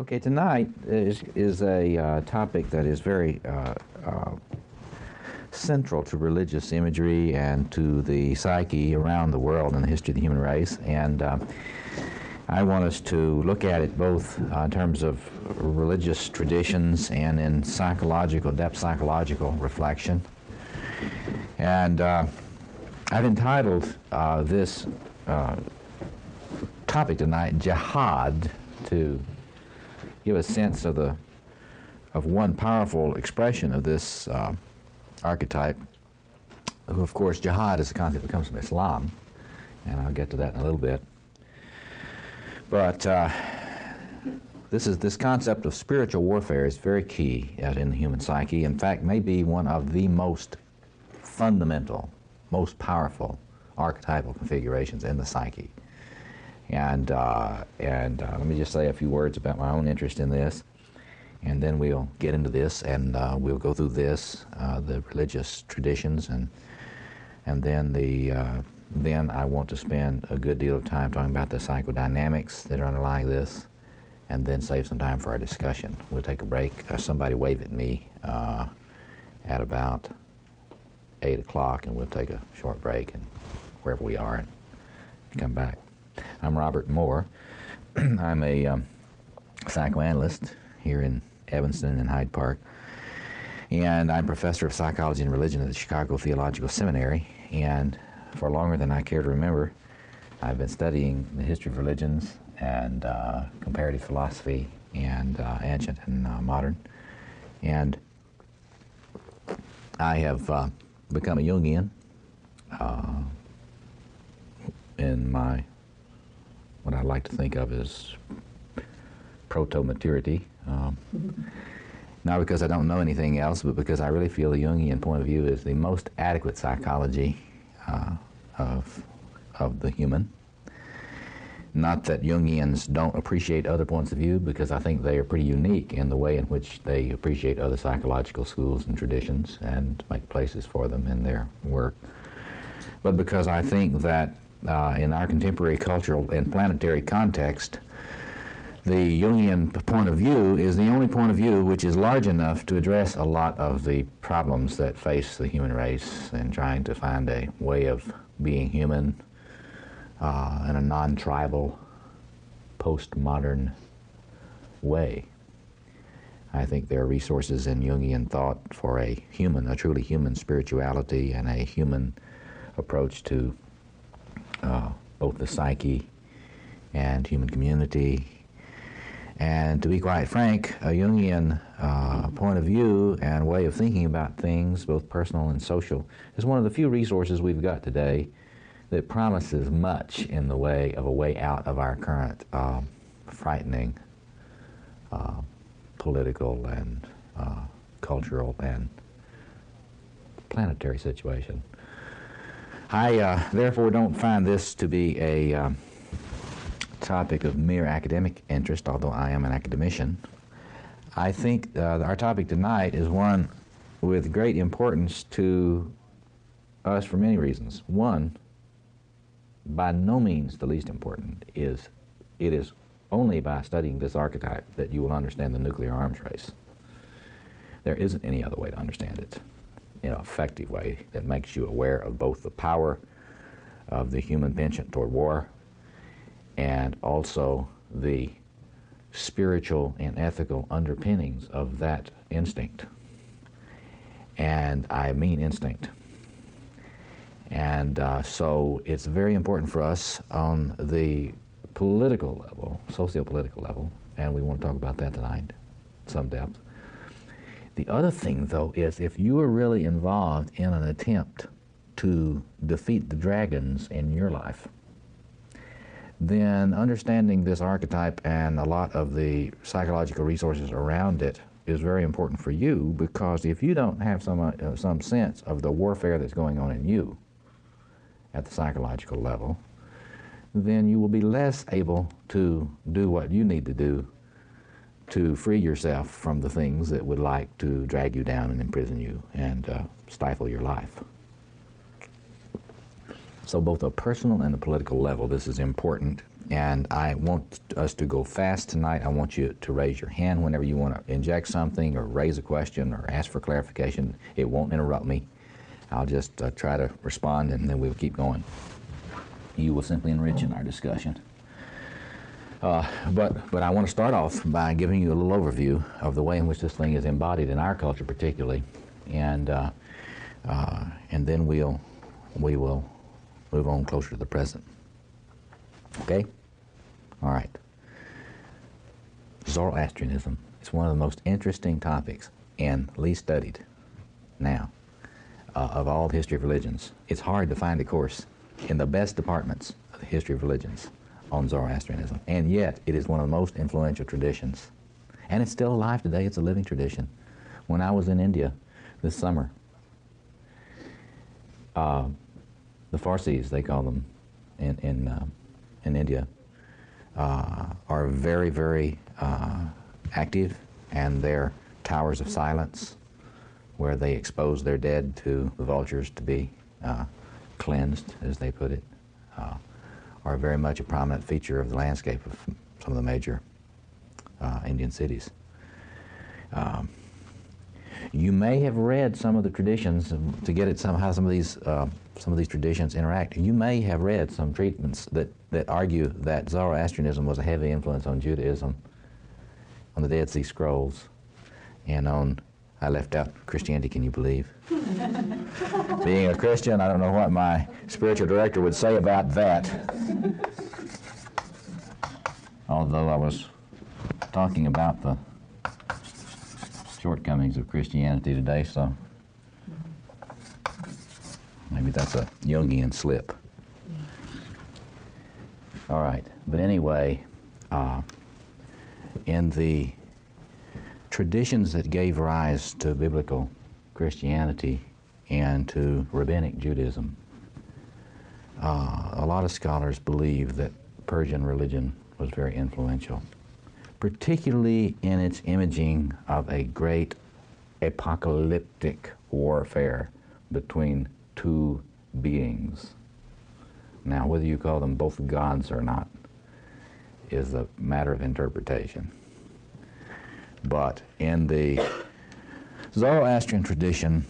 Okay, tonight is a topic that is very central to religious imagery and to the psyche around the world and the history of the human race. And I want us to look at it both in terms of religious traditions and in depth psychological reflection. And I've entitled this topic tonight, Jihad, to give a sense of one powerful expression of this archetype, who, of course, jihad is a concept that comes from Islam, and I'll get to that in a little bit. But this concept of spiritual warfare is very key in the human psyche. In fact, may be one of the most fundamental, most powerful archetypal configurations in the psyche. And let me just say a few words about my own interest in this, and then we'll get into this, and we'll go through this, the religious traditions, and then I want to spend a good deal of time talking about the psychodynamics that are underlying this, and then save some time for our discussion. We'll take a break. Somebody wave at me at about 8 o'clock, and we'll take a short break, and wherever we are, and come back. I'm Robert Moore. I'm a psychoanalyst here in Evanston and Hyde Park, and I'm professor of psychology and religion at the Chicago Theological Seminary, and for longer than I care to remember, I've been studying the history of religions and comparative philosophy and ancient and modern, and I have become a Jungian in my what I like to think of as proto-maturity, not because I don't know anything else, but because I really feel the Jungian point of view is the most adequate psychology of the human. Not that Jungians don't appreciate other points of view, because I think they are pretty unique in the way in which they appreciate other psychological schools and traditions and make places for them in their work. But because I think that in our contemporary cultural and planetary context, the Jungian point of view is the only point of view which is large enough to address a lot of the problems that face the human race and trying to find a way of being human in a non-tribal, postmodern way. I think there are resources in Jungian thought for a truly human spirituality and a human approach to both the psyche and human community. And to be quite frank, a Jungian point of view and way of thinking about things, both personal and social, is one of the few resources we've got today that promises much in the way of a way out of our current frightening political and cultural and planetary situation. I therefore don't find this to be a topic of mere academic interest, although I am an academician. I think our topic tonight is one with great importance to us for many reasons. One, by no means the least important, is it is only by studying this archetype that you will understand the nuclear arms race. There isn't any other way to understand it in an effective way that makes you aware of both the power of the human penchant toward war and also the spiritual and ethical underpinnings of that instinct. And I mean instinct. And so it's very important for us on the political level, sociopolitical level, and we want to talk about that tonight in some depth. The other thing, though, is if you are really involved in an attempt to defeat the dragons in your life, then understanding this archetype and a lot of the psychological resources around it is very important for you, because if you don't have some sense of the warfare that's going on in you at the psychological level, then you will be less able to do what you need to do to free yourself from the things that would like to drag you down and imprison you and stifle your life. So both a personal and a political level, this is important And I want us to go fast tonight. I want you to raise your hand whenever you want to inject something or raise a question or ask for clarification. It won't interrupt me. I'll just try to respond, and then we'll keep going. You will simply enrich in our discussion. But I want to start off by giving you a little overview of the way in which this thing is embodied in our culture particularly, and then we will move on closer to the present. Okay? All right. Zoroastrianism is one of the most interesting topics and least studied now of all the history of religions. It's hard to find a course in the best departments of the history of religions on Zoroastrianism, and yet it is one of the most influential traditions. And it's still alive today. It's a living tradition. When I was in India this summer, the Farsis, they call them in India, are very, very active, and their towers of silence, where they expose their dead to the vultures to be cleansed, as they put it, are very much a prominent feature of the landscape of some of the major Indian cities. You may have read some of the traditions to get at how some of these traditions interact. You may have read some treatments that argue that Zoroastrianism was a heavy influence on Judaism, on the Dead Sea Scrolls, and on, I left out Christianity, can you believe? Being a Christian, I don't know what my spiritual director would say about that. Although I was talking about the shortcomings of Christianity today, so maybe that's a Jungian slip. All right, but anyway, in the traditions that gave rise to biblical Christianity and to rabbinic Judaism, a lot of scholars believe that Persian religion was very influential, particularly in its imaging of a great apocalyptic warfare between two beings. Now, whether you call them both gods or not is a matter of interpretation. But in the Zoroastrian tradition,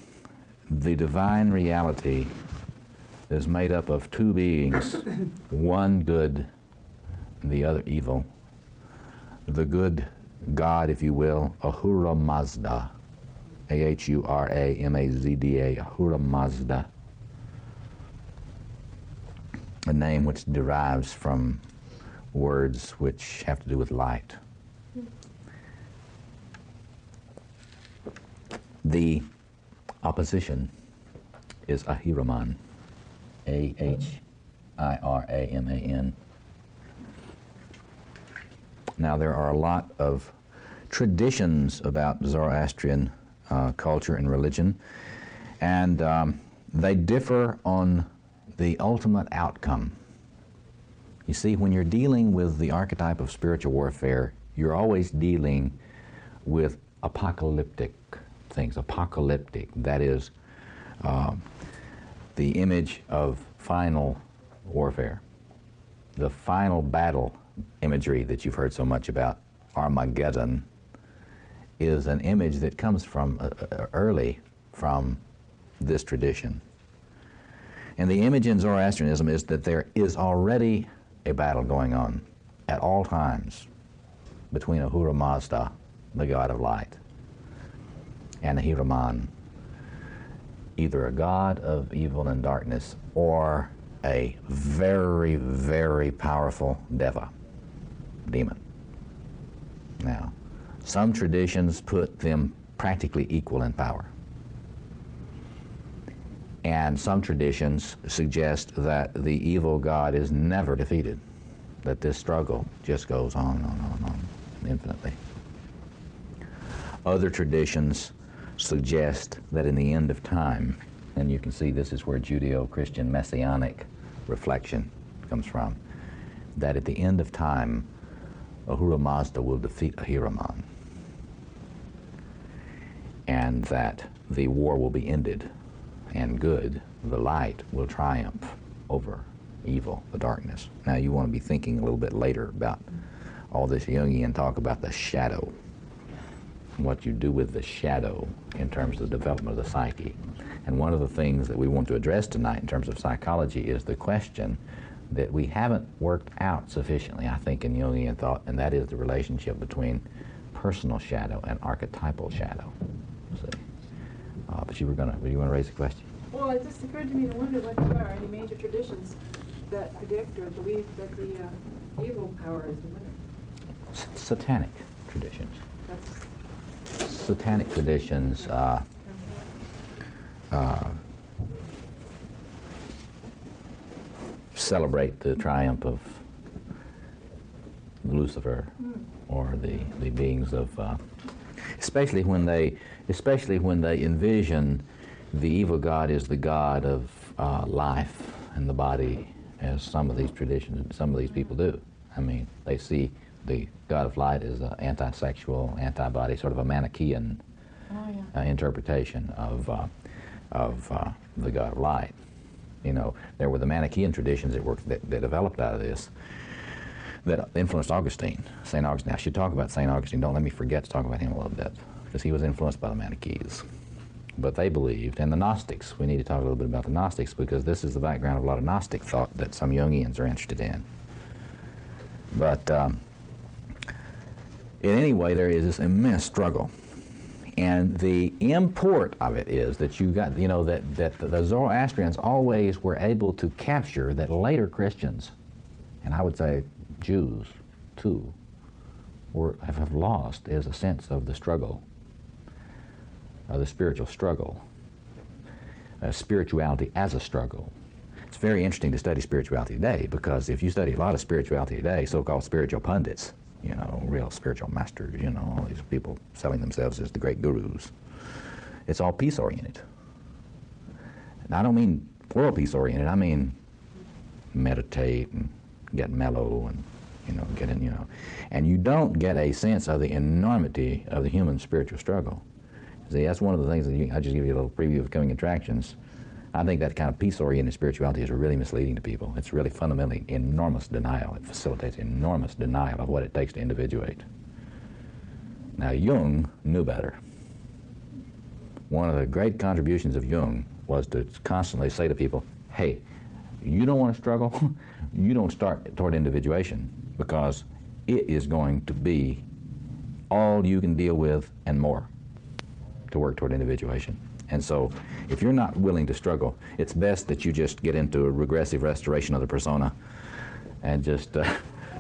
the divine reality is made up of two beings, one good, the other evil. The good God, if you will, Ahura Mazda, Ahuramazda, Ahura Mazda, a name which derives from words which have to do with light. The opposition is Ahiraman, Ahiraman. Now, there are a lot of traditions about Zoroastrian culture and religion, and they differ on the ultimate outcome. You see, when you're dealing with the archetype of spiritual warfare, you're always dealing with apocalyptic things. Apocalyptic, that is the image of final warfare, the final battle imagery that you've heard so much about, Armageddon, is an image that comes from early from this tradition. And the image in Zoroastrianism is that there is already a battle going on at all times between Ahura Mazda, the god of light, and Ahiraman, either a god of evil and darkness or a very, very powerful deva, demon. Now, some traditions put them practically equal in power. And some traditions suggest that the evil god is never defeated, that this struggle just goes on and on and on infinitely. Other traditions suggest that in the end of time, and you can see this is where Judeo-Christian messianic reflection comes from, that at the end of time, Ahura Mazda will defeat Ahiraman, and that the war will be ended, and good, the light, will triumph over evil, the darkness. Now you want to be thinking a little bit later about all this Jungian talk about the shadow, what you do with the shadow in terms of the development of the psyche. And one of the things that we want to address tonight in terms of psychology is the question that we haven't worked out sufficiently, I think, in Jungian thought, and that is the relationship between personal shadow and archetypal shadow. See? But you were going to raise a question? Well, it just occurred to me to wonder what there are any major traditions that predict or believe that the evil power is the winner. Satanic traditions. That's Satanic traditions celebrate the triumph of Lucifer or the beings of, especially when they envision the evil god is the god of life and the body, as some of these traditions, some of these people do. I mean, they see the god of light as an anti-sexual, anti-body, sort of a Manichaean interpretation of the god of light. You know, there were the Manichaean traditions that developed out of this that influenced Augustine, St. Augustine. I should talk about St. Augustine. Don't let me forget to talk about him a little bit, because he was influenced by the Manichaeans. But they believed, and the Gnostics, we need to talk a little bit about the Gnostics, because this is the background of a lot of Gnostic thought that some Jungians are interested in. But in any way, there is this immense struggle. And the import of it is that you got, you know, that the Zoroastrians always were able to capture that later Christians, and I would say Jews too, have lost, is a sense of the struggle, of the spiritual struggle, spirituality as a struggle. It's very interesting to study spirituality today, because if you study a lot of spirituality today, so-called spiritual pundits, you know, real spiritual masters, you know, all these people selling themselves as the great gurus, it's all peace-oriented. And I don't mean world peace-oriented, I mean meditate and get mellow and, you know, get in, you know. And you don't get a sense of the enormity of the human spiritual struggle. See, that's one of the things that I'll just give you a little preview of coming attractions. I think that kind of peace-oriented spirituality is really misleading to people. It's really fundamentally enormous denial. It facilitates enormous denial of what it takes to individuate. Now, Jung knew better. One of the great contributions of Jung was to constantly say to people, hey, you don't want to struggle, you don't start toward individuation, because it is going to be all you can deal with and more to work toward individuation. And so, if you're not willing to struggle, it's best that you just get into a regressive restoration of the persona and just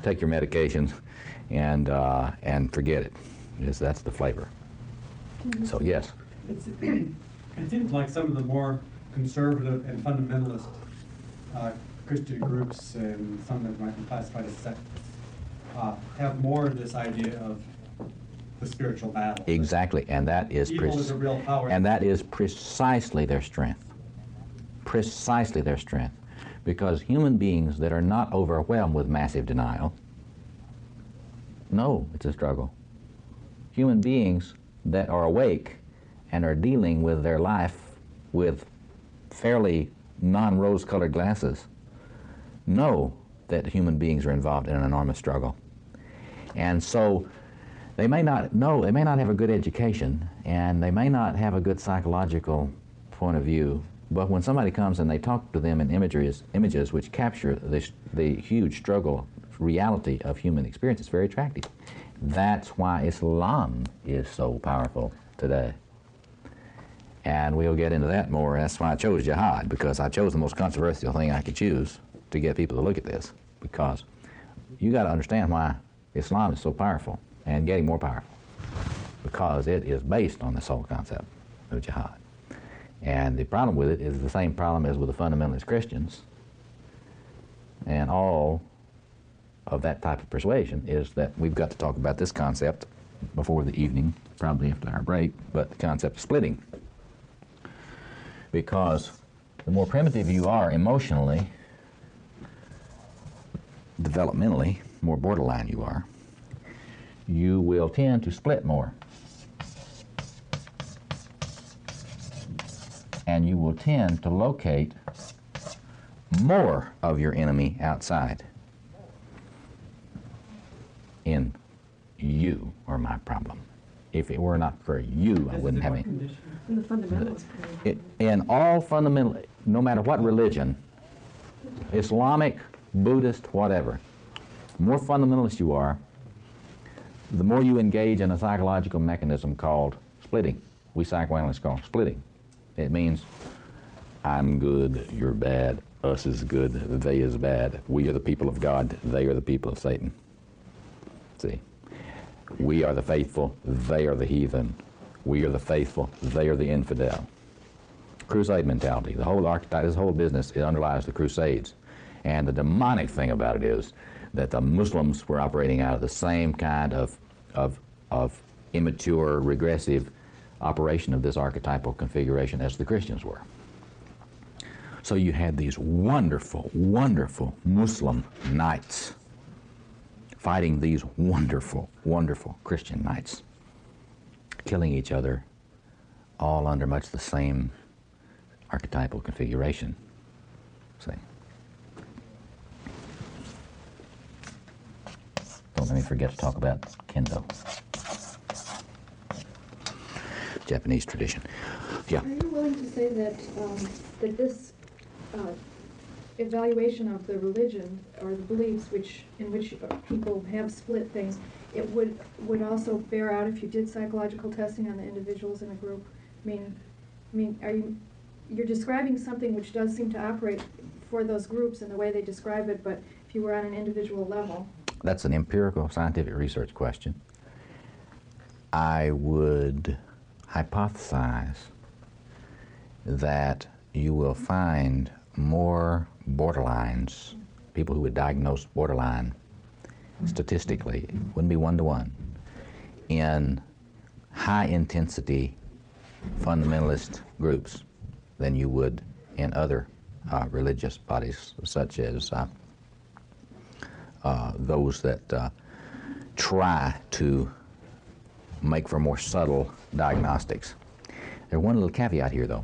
take your medications and forget it. Because that's the flavor. So, yes? It seems like some of the more conservative and fundamentalist Christian groups, and some that might be classified as sects, have more of this idea of the spiritual battle. Exactly, and that is evil is a real power. And that is precisely their strength. Precisely their strength. Because human beings that are not overwhelmed with massive denial know it's a struggle. Human beings that are awake and are dealing with their life with fairly non-rose-colored glasses know that human beings are involved in an enormous struggle. And so they may not know, they may not have a good education, and they may not have a good psychological point of view, but when somebody comes and they talk to them in images which capture the huge struggle reality of human experience, it's very attractive. That's why Islam is so powerful today. And we'll get into that more. That's why I chose Jihad, because I chose the most controversial thing I could choose to get people to look at this, because you got to understand why Islam is so powerful and getting more powerful, because it is based on this whole concept of jihad. And the problem with it is the same problem as with the fundamentalist Christians, and all of that type of persuasion is that we've got to talk about this concept before the evening, probably after our break, but the concept of splitting. Because the more primitive you are emotionally, developmentally, more borderline you are, you will tend to split more. And you will tend to locate more of your enemy outside. In you are my problem. If it were not for you, I wouldn't have any. In the fundamentalist point. In all fundamental, no matter what religion, Islamic, Buddhist, whatever, the more fundamentalist you are, the more you engage in a psychological mechanism called splitting. We psychoanalysts call it splitting. It means I'm good, you're bad, us is good, they is bad, we are the people of God, they are the people of Satan. See, we are the faithful, they are the heathen, we are the faithful, they are the infidel. Crusade mentality, the whole archetype, this whole business, it underlies the Crusades. And the demonic thing about it is that the Muslims were operating out of the same kind of immature, regressive operation of this archetypal configuration as the Christians were. So you had these wonderful, wonderful Muslim knights fighting these wonderful, wonderful Christian knights, killing each other, all under much the same archetypal configuration. See? Don't let me forget to talk about Kendo. Japanese tradition. Yeah. Are you willing to say that that this evaluation of the religion or the beliefs in which people have split things, it would also bear out if you did psychological testing on the individuals in a group? I mean, you're describing something which does seem to operate for those groups in the way they describe it, but if you were on an individual level. That's an empirical scientific research question. I would hypothesize that you will find more borderlines, people who would diagnose borderline statistically, it wouldn't be one-to-one, in high-intensity fundamentalist groups than you would in other religious bodies, such as those that try to make for more subtle diagnostics. There's one little caveat here, though.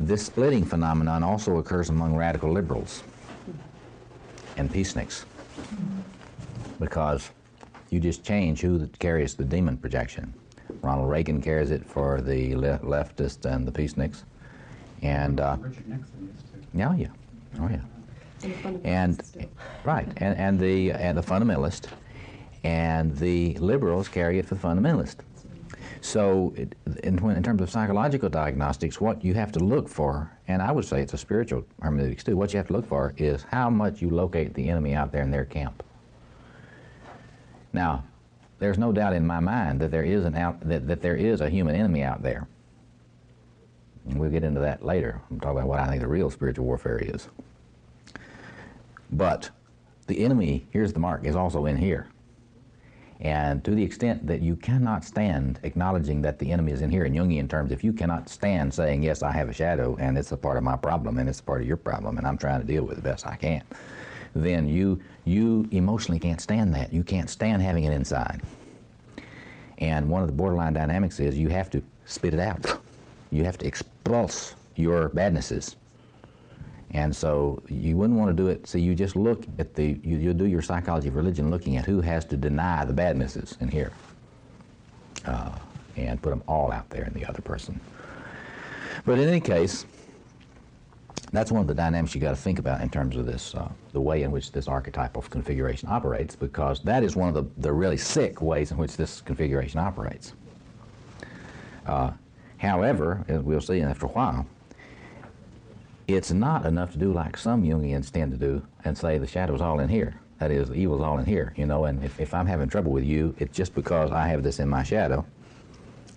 This splitting phenomenon also occurs among radical liberals and peaceniks, because you just change who carries the demon projection. Ronald Reagan carries it for the leftists and the peaceniks, and Richard Nixon used to. yeah, oh yeah. And right, and the fundamentalist, and the liberals carry it for the fundamentalist. So, in terms of psychological diagnostics, what you have to look for, and I would say it's a spiritual hermeneutics too, what you have to look for is how much you locate the enemy out there in their camp. Now, there's no doubt in my mind that there is that there is a human enemy out there. And we'll get into that later. I'm talking about what I think the real spiritual warfare is. But the enemy, here's the mark, is also in here. And to the extent that you cannot stand acknowledging that the enemy is in here in Jungian terms, if you cannot stand saying, yes, I have a shadow, and it's a part of my problem, and it's a part of your problem, and I'm trying to deal with it the best I can, then you emotionally can't stand that. You can't stand having it inside. And one of the borderline dynamics is you have to spit it out. You have to expulse your badnesses. And so you wouldn't want to do it, so you just look at you do your psychology of religion looking at who has to deny the badnesses in here and put them all out there in the other person. But in any case, that's one of the dynamics you got to think about in terms of this, the way in which this archetypal configuration operates, because that is one of the really sick ways in which this configuration operates. However, as we'll see after a while, it's not enough to do like some Jungians tend to do and say the shadow's all in here. That is, the evil's all in here, you know, and if I'm having trouble with you, it's just because I have this in my shadow.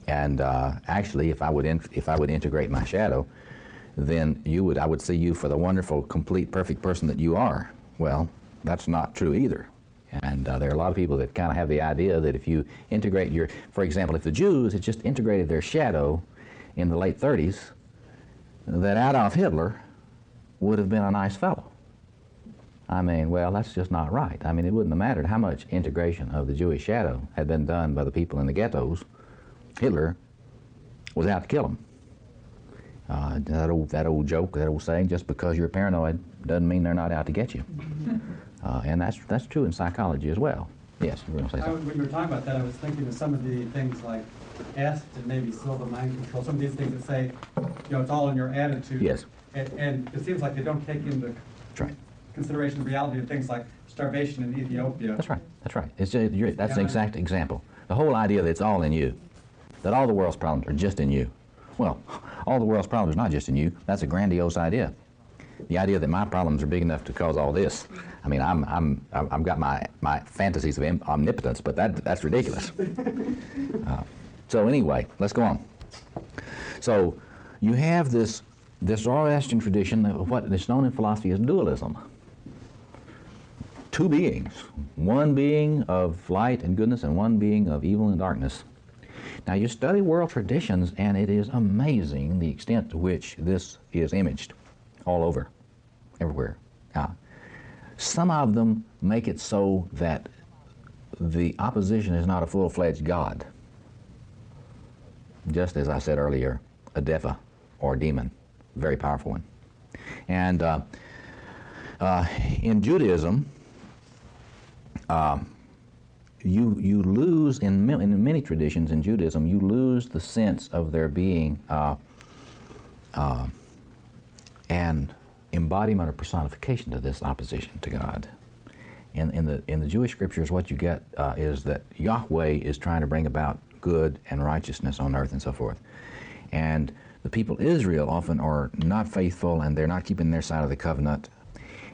And actually, if I would integrate my shadow, then I would see you for the wonderful, complete, perfect person that you are. Well, that's not true either. And there are a lot of people that kind of have the idea that if you integrate for example, if the Jews had just integrated their shadow in the late 30s, that Adolf Hitler would have been a nice fellow. I mean, well, that's just not right. I mean, it wouldn't have mattered how much integration of the Jewish shadow had been done by the people in the ghettos. Hitler was out to kill them. That old joke, that old saying, just because you're paranoid doesn't mean they're not out to get you. And that's true in psychology as well. Yes, you were going to say something. When you were talking about that, I was thinking of some of the things like est and maybe silver mind control, some of these things that say, it's all in your attitude. Yes. And it seems like they don't take into consideration the reality of things like starvation in Ethiopia. That's right. That's right. That's an exact example. The whole idea that it's all in you, that all the world's problems are just in you. Well, all the world's problems are not just in you. That's a grandiose idea. The idea that my problems are big enough to cause all this. I mean, I've got my fantasies of omnipotence, but that's ridiculous. So anyway, let's go on. So you have this Zoroastrian tradition of what is known in philosophy as dualism. Two beings, one being of light and goodness and one being of evil and darkness. Now you study world traditions and it is amazing the extent to which this is imaged all over, everywhere. Some of them make it so that the opposition is not a full-fledged God. Just as I said earlier, a deva or demon, very powerful one. And in Judaism, you lose, in many traditions in Judaism, you lose the sense of there being an embodiment or personification to this opposition to God. In the Jewish scriptures, what you get is that Yahweh is trying to bring about good and righteousness on earth and so forth. And the people Israel often are not faithful and they're not keeping their side of the covenant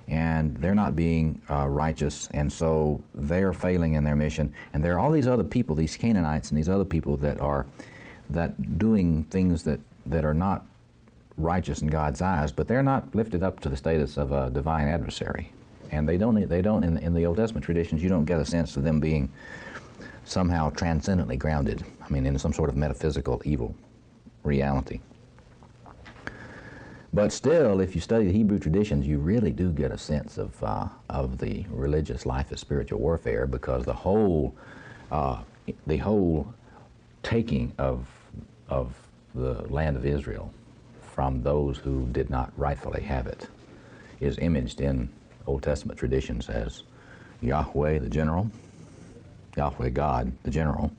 and they're not being righteous, and so they're failing in their mission. And there are all these other people, these Canaanites and these other people that doing things that are not righteous in God's eyes, but they're not lifted up to the status of a divine adversary. And they don't in the Old Testament traditions, you don't get a sense of them being somehow transcendently grounded. I mean, in some sort of metaphysical evil reality. But still, if you study the Hebrew traditions, you really do get a sense of the religious life as spiritual warfare, because the whole taking of the land of Israel from those who did not rightfully have it is imaged in Old Testament traditions as Yahweh the general, Yahweh God the general,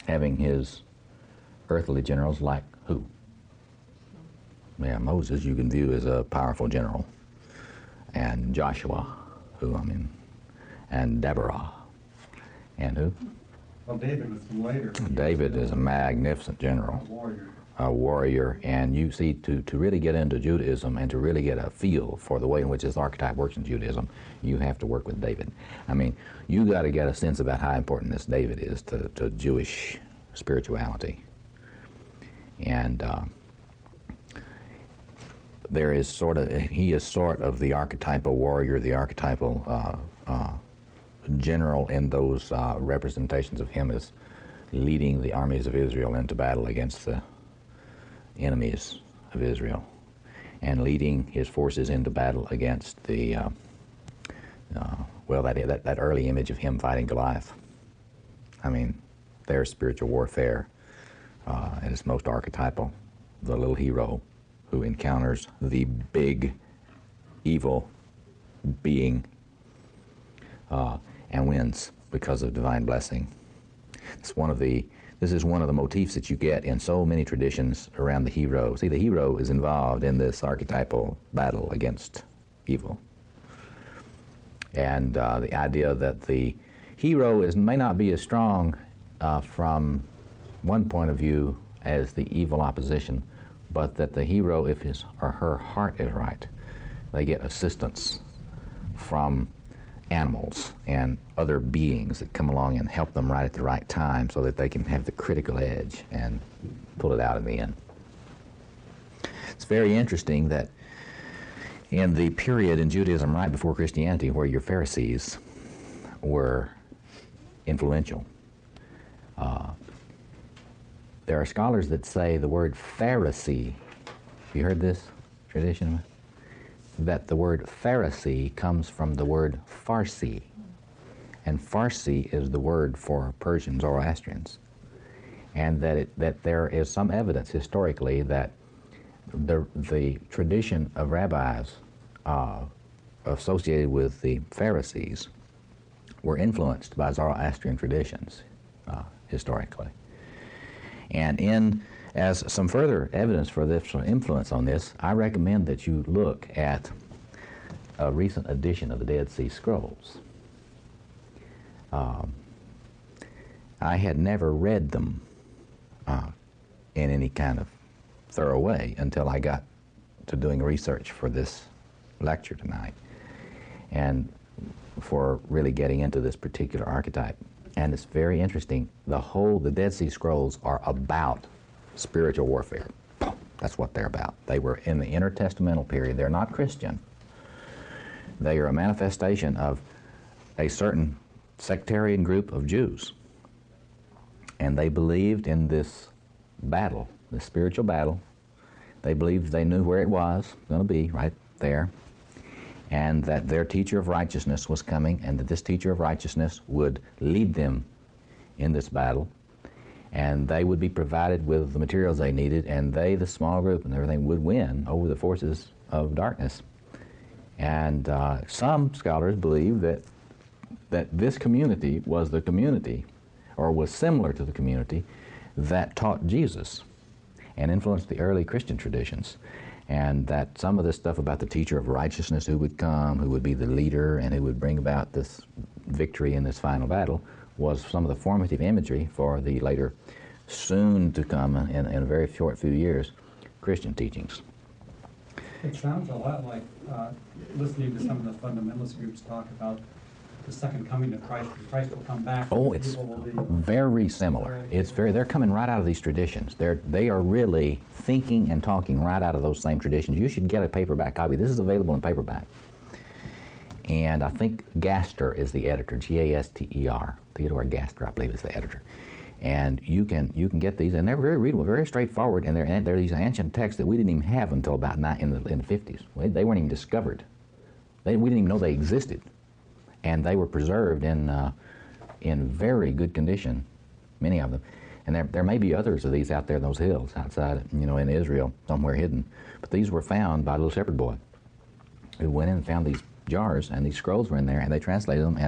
having his earthly generals like who? Yeah, Moses you can view as a powerful general, and Joshua, and Deborah, and who? Well, David was later. David is a magnificent general. A warrior, and you see, to really get into Judaism and to really get a feel for the way in which this archetype works in Judaism, you have to work with David. I mean, you got to get a sense about how important this David is to Jewish spirituality. And he is sort of the archetypal warrior, the archetypal general in those representations of him as leading the armies of Israel into battle against the enemies of Israel, and leading his forces into battle against the that early image of him fighting Goliath. I mean, their spiritual warfare at its most archetypal, the little hero who encounters the big evil being and wins because of divine blessing. This is one of the motifs that you get in so many traditions around the hero. See, the hero is involved in this archetypal battle against evil. And the idea that the hero may not be as strong from one point of view as the evil opposition, but that the hero, if his or her heart is right, they get assistance from animals and other beings that come along and help them right at the right time so that they can have the critical edge and pull it out in the end. It's very interesting that in the period in Judaism right before Christianity where your Pharisees were influential, there are scholars that say the word Pharisee, have you heard this tradition? That the word Pharisee comes from the word Farsi, and Farsi is the word for Persian Zoroastrians, and that there is some evidence historically that the tradition of rabbis associated with the Pharisees were influenced by Zoroastrian traditions historically. And as some further evidence for this influence on this, I recommend that you look at a recent edition of the Dead Sea Scrolls. I had never read them in any kind of thorough way until I got to doing research for this lecture tonight and for really getting into this particular archetype. And it's very interesting. The Dead Sea Scrolls are about spiritual warfare. That's what they're about. They were in the intertestamental period. They're not Christian. They are a manifestation of a certain sectarian group of Jews. And they believed in this battle, this spiritual battle. They believed they knew where it was going to be, right there, and that their teacher of righteousness was coming, and that this teacher of righteousness would lead them in this battle, and they would be provided with the materials they needed, and they, the small group and everything, would win over the forces of darkness. And some scholars believe that this community was the community, or was similar to the community, that taught Jesus and influenced the early Christian traditions. And that some of this stuff about the teacher of righteousness who would come, who would be the leader, and who would bring about this victory in this final battle, was some of the formative imagery for the later, soon to come, in a very short few years, Christian teachings. It sounds a lot like listening to some of the fundamentalist groups talk about the second coming of Christ. Christ will come back. Oh, it's very similar. They're coming right out of these traditions. They are really thinking and talking right out of those same traditions. You should get a paperback copy. This is available in paperback. And I think Gaster is the editor, Gaster. Theodore Gaster, I believe, is the editor. And you can get these, and they're very readable, very straightforward, and they're these ancient texts that we didn't even have until about in the 50s. They weren't even discovered. We didn't even know they existed. And they were preserved in very good condition, many of them. And there may be others of these out there in those hills outside, in Israel, somewhere hidden. But these were found by a little shepherd boy who went in and found these jars, and these scrolls were in there, and they translated them,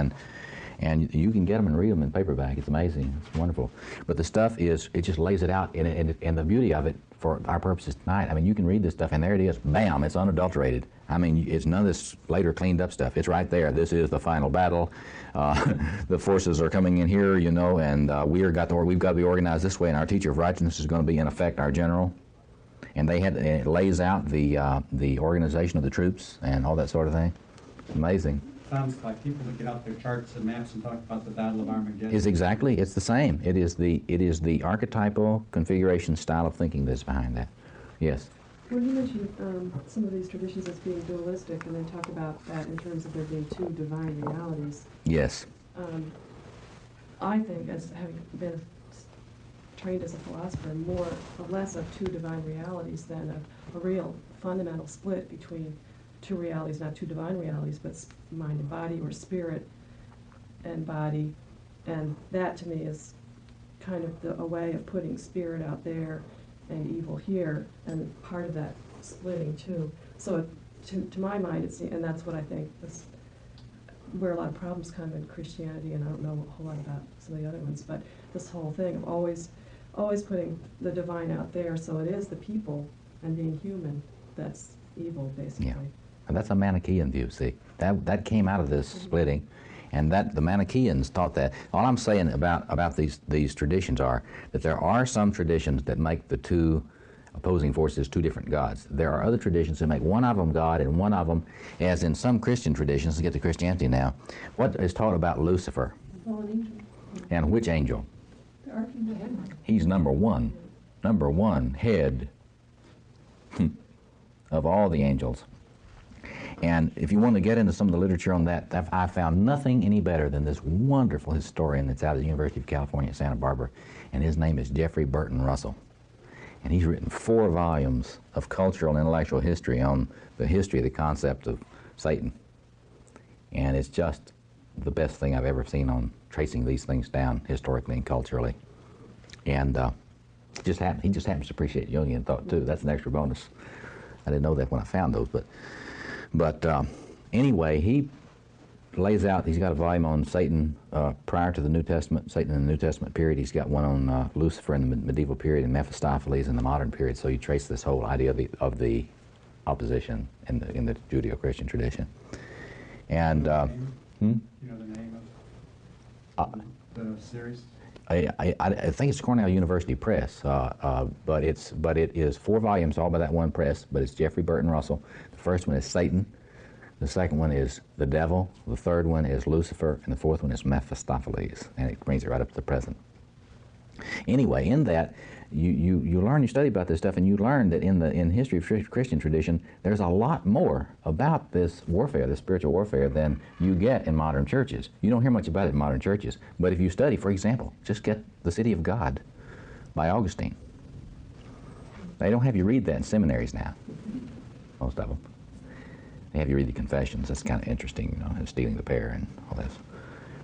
and you can get them and read them in paperback. It's amazing. It's wonderful. But the stuff it just lays it out, and the beauty of it, for our purposes tonight, you can read this stuff, and there it is. Bam, it's unadulterated. It's none of this later cleaned up stuff. It's right there. This is the final battle. The forces are coming in here, and we've got to be organized this way, and our teacher of righteousness is going to be, in effect, our general. And it lays out the organization of the troops and all that sort of thing. Amazing. Sounds like people that get out their charts and maps and talk about the Battle of Armageddon. It's the same. It is the archetypal configuration style of thinking that's behind that. Yes. When you mention some of these traditions as being dualistic, and then talk about that in terms of there being two divine realities. Yes. I think, as having been trained as a philosopher, less of two divine realities than a real fundamental split between two realities, not two divine realities, but mind and body, or spirit and body. And that, to me, is kind of a way of putting spirit out there and evil here, and part of that splitting too. So to my mind, and that's what I think is where a lot of problems come in Christianity, and I don't know a whole lot about some of the other ones, but this whole thing of always putting the divine out there, so it is the people and being human that's evil, basically. Yeah. And that's a Manichaean view, see. That came out of this splitting, and that the Manichaeans taught that. All I'm saying about these traditions are that there are some traditions that make the two opposing forces two different gods. There are other traditions that make one of them God and one of them, as in some Christian traditions, let's get to Christianity now, what is taught about Lucifer? The fallen angel. And which angel? The archangel. He's number one head of all the angels. And if you want to get into some of the literature on that, I found nothing any better than this wonderful historian that's out of the University of California, Santa Barbara, and his name is Jeffrey Burton Russell. And he's written 4 volumes of cultural and intellectual history on the history of the concept of Satan. And it's just the best thing I've ever seen on tracing these things down historically and culturally. And He just happens to appreciate Jungian thought too. That's an extra bonus. I didn't know that when I found those, but anyway, he lays out. He's got a volume on Satan prior to the New Testament, Satan in the New Testament period. He's got one on Lucifer in the medieval period and Mephistopheles in the modern period. So you trace this whole idea of the opposition in the Judeo-Christian tradition. And You know the name of the series? I think it's Cornell University Press, but it is 4 volumes all by that one press. But it's Jeffrey Burton Russell. The first one is Satan. The second one is the devil. The third one is Lucifer, and the fourth one is Mephistopheles. And it brings it right up to the present. Anyway, in that you learn, you study about this stuff, and you learn that in history of Christian tradition, there's a lot more about this warfare, this spiritual warfare, than you get in modern churches. You don't hear much about it in modern churches, but if you study, for example, just get The City of God by Augustine. They don't have you read that in seminaries now, most of them. They have you read the Confessions. That's kind of interesting, you know, and stealing the pear and all this.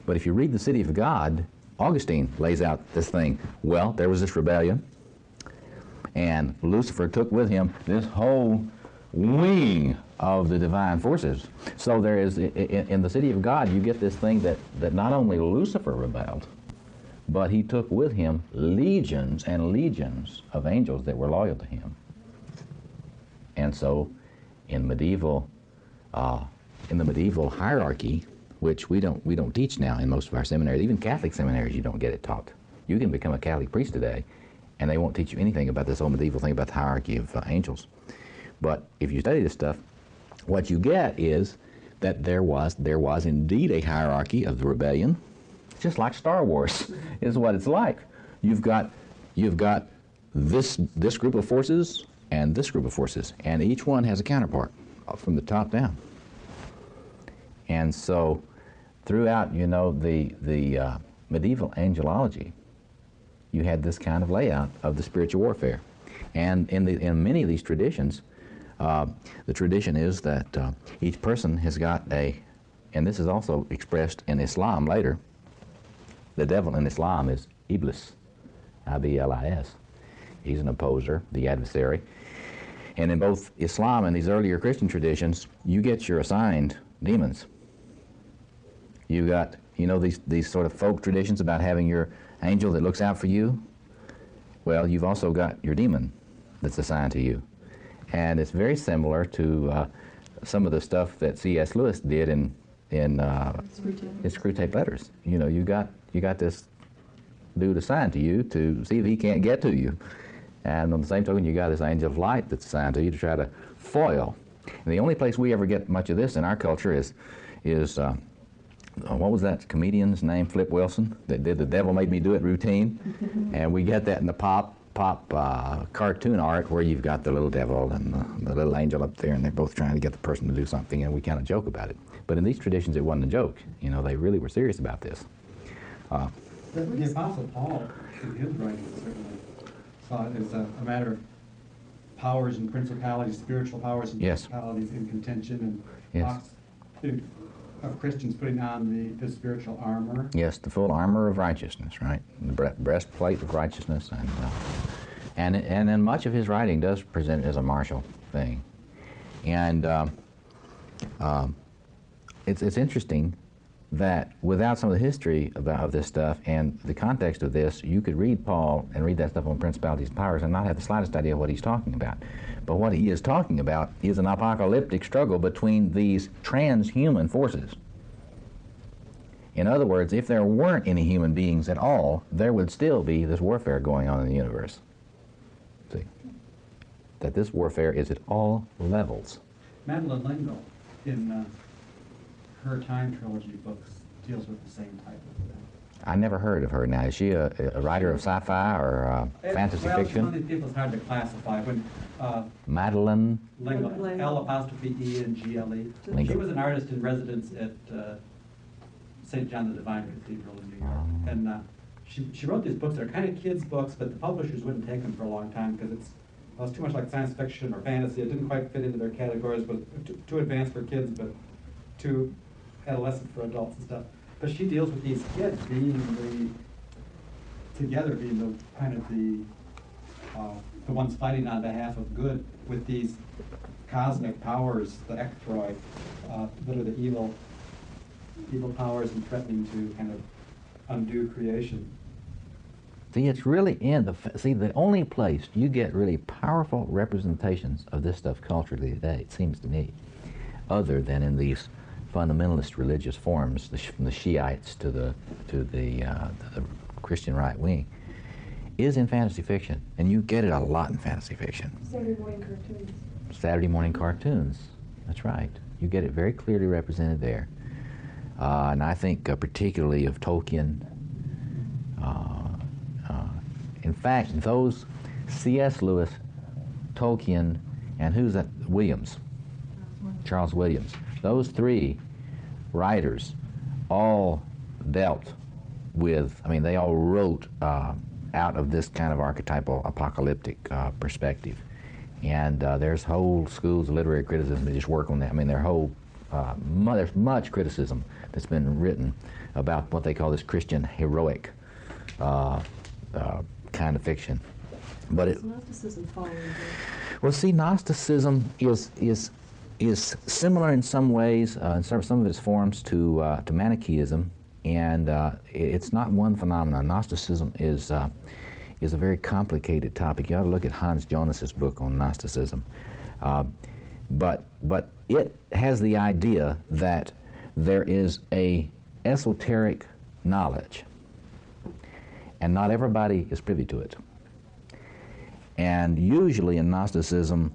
But if you read The City of God, Augustine lays out this thing. Well, there was this rebellion, and Lucifer took with him this whole wing of the divine forces. So there is, in the City of God, you get this thing that not only Lucifer rebelled, but he took with him legions and legions of angels that were loyal to him. And so in the medieval hierarchy, which we don't teach now in most of our seminaries. Even Catholic seminaries, you don't get it taught. You can become a Catholic priest today, and they won't teach you anything about this old medieval thing about the hierarchy of angels. But if you study this stuff, what you get is that there was indeed a hierarchy of the rebellion, just like Star Wars is what it's like. You've got this group of forces and this group of forces, and each one has a counterpart from the top down. And so throughout, you know, the medieval angelology, you had this kind of layout of the spiritual warfare. And in many of these traditions, the tradition is that each person has got and this is also expressed in Islam later. The devil in Islam is Iblis, I-B-L-I-S. He's an opposer, the adversary. And in both Islam and these earlier Christian traditions, you get your assigned demons. You got, you know, these sort of folk traditions about having your angel that looks out for you. Well, you've also got your demon that's assigned to you. And it's very similar to some of the stuff that C.S. Lewis did in his Screwtape Letters. You know, you got this dude assigned to you to see if he can't get to you. And on the same token, you got this angel of light that's assigned to you to try to foil. And the only place we ever get much of this in our culture is what was that comedian's name, Flip Wilson, that did The Devil Made Me Do It routine? And we get that in the pop cartoon art where you've got the little devil and the little angel up there, and they're both trying to get the person to do something, and we kind of joke about it. But in these traditions, it wasn't a joke. You know, they really were serious about this. The Apostle Paul, in his writings, certainly saw it as a matter of powers and principalities, spiritual powers and principalities in contention, and talks of Christians putting on the spiritual armor. Yes, the full armor of righteousness, right? The breastplate of righteousness, and then much of his writing does present it as a martial thing, and it's interesting that without some of the history of this stuff and the context of this, you could read Paul and read that stuff on principalities and powers and not have the slightest idea of what he's talking about. But what he is talking about is an apocalyptic struggle between these transhuman forces. In other words, if there weren't any human beings at all, there would still be this warfare going on in the universe. See? That this warfare is at all levels. Madeleine L'Engle, in her Time trilogy books, deals with the same type of thing. I never heard of her. Now, is she a writer of sci-fi or fantasy fiction? Well, some of these people is hard to classify. When Madeleine L'Engle, L''E''N''G''L''E. She was an artist in residence at St. John the Divine Cathedral in New York. And she wrote these books. They're kind of kids' books, but the publishers wouldn't take them for a long time because it was too much like science fiction or fantasy. It didn't quite fit into their categories, but too advanced for kids, but too adolescent for adults and stuff. But she deals with these kids being the kind of the the ones fighting on behalf of good with these cosmic powers, the ectroi, that are the evil powers and threatening to kind of undo creation. See, it's really in the only place you get really powerful representations of this stuff culturally today, it seems to me, other than in these fundamentalist religious forms, from the Shiites to the Christian right wing, is in fantasy fiction, and you get it a lot in fantasy fiction. Saturday morning cartoons. Saturday morning cartoons, that's right. You get it very clearly represented there, and I think particularly of Tolkien. In fact, those C.S. Lewis, Tolkien, and who's that? Williams, Charles Williams. Those three writers all dealt with, they all wrote out of this kind of archetypal apocalyptic perspective. And there's whole schools of literary criticism that just work on that. There's much criticism that's been written about what they call this Christian heroic kind of fiction. But Does Gnosticism fall into? Well, see, Gnosticism is similar in some ways, in some of its forms, to Manichaeism, and it's not one phenomenon. Gnosticism is a very complicated topic. You ought to look at Hans Jonas's book on Gnosticism. But it has the idea that there is a esoteric knowledge, and not everybody is privy to it. And usually in Gnosticism,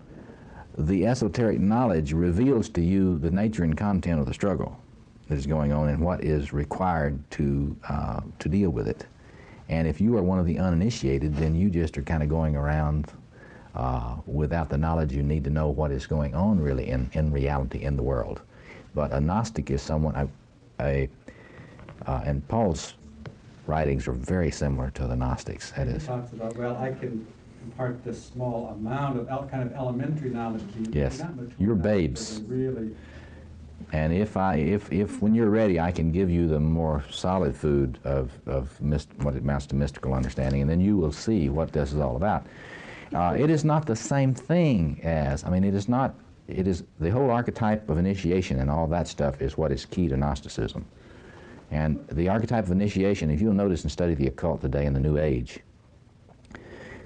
the esoteric knowledge reveals to you the nature and content of the struggle that is going on and what is required to deal with it. And if you are one of the uninitiated, then you just are kind of going around without the knowledge you need to know what is going on really in reality in the world. But a Gnostic is someone, and Paul's writings are very similar to the Gnostics. That is. He talks about, well, I can impart this small amount of kind of elementary knowledge to you. Yes, Not much you're more babes. Really. And if when you're ready, I can give you the more solid food of what amounts to mystical understanding, and then you will see what this is all about. It is not the same thing as, it is the whole archetype of initiation and all that stuff is what is key to Gnosticism. And the archetype of initiation, if you'll notice and study the occult today in the New Age,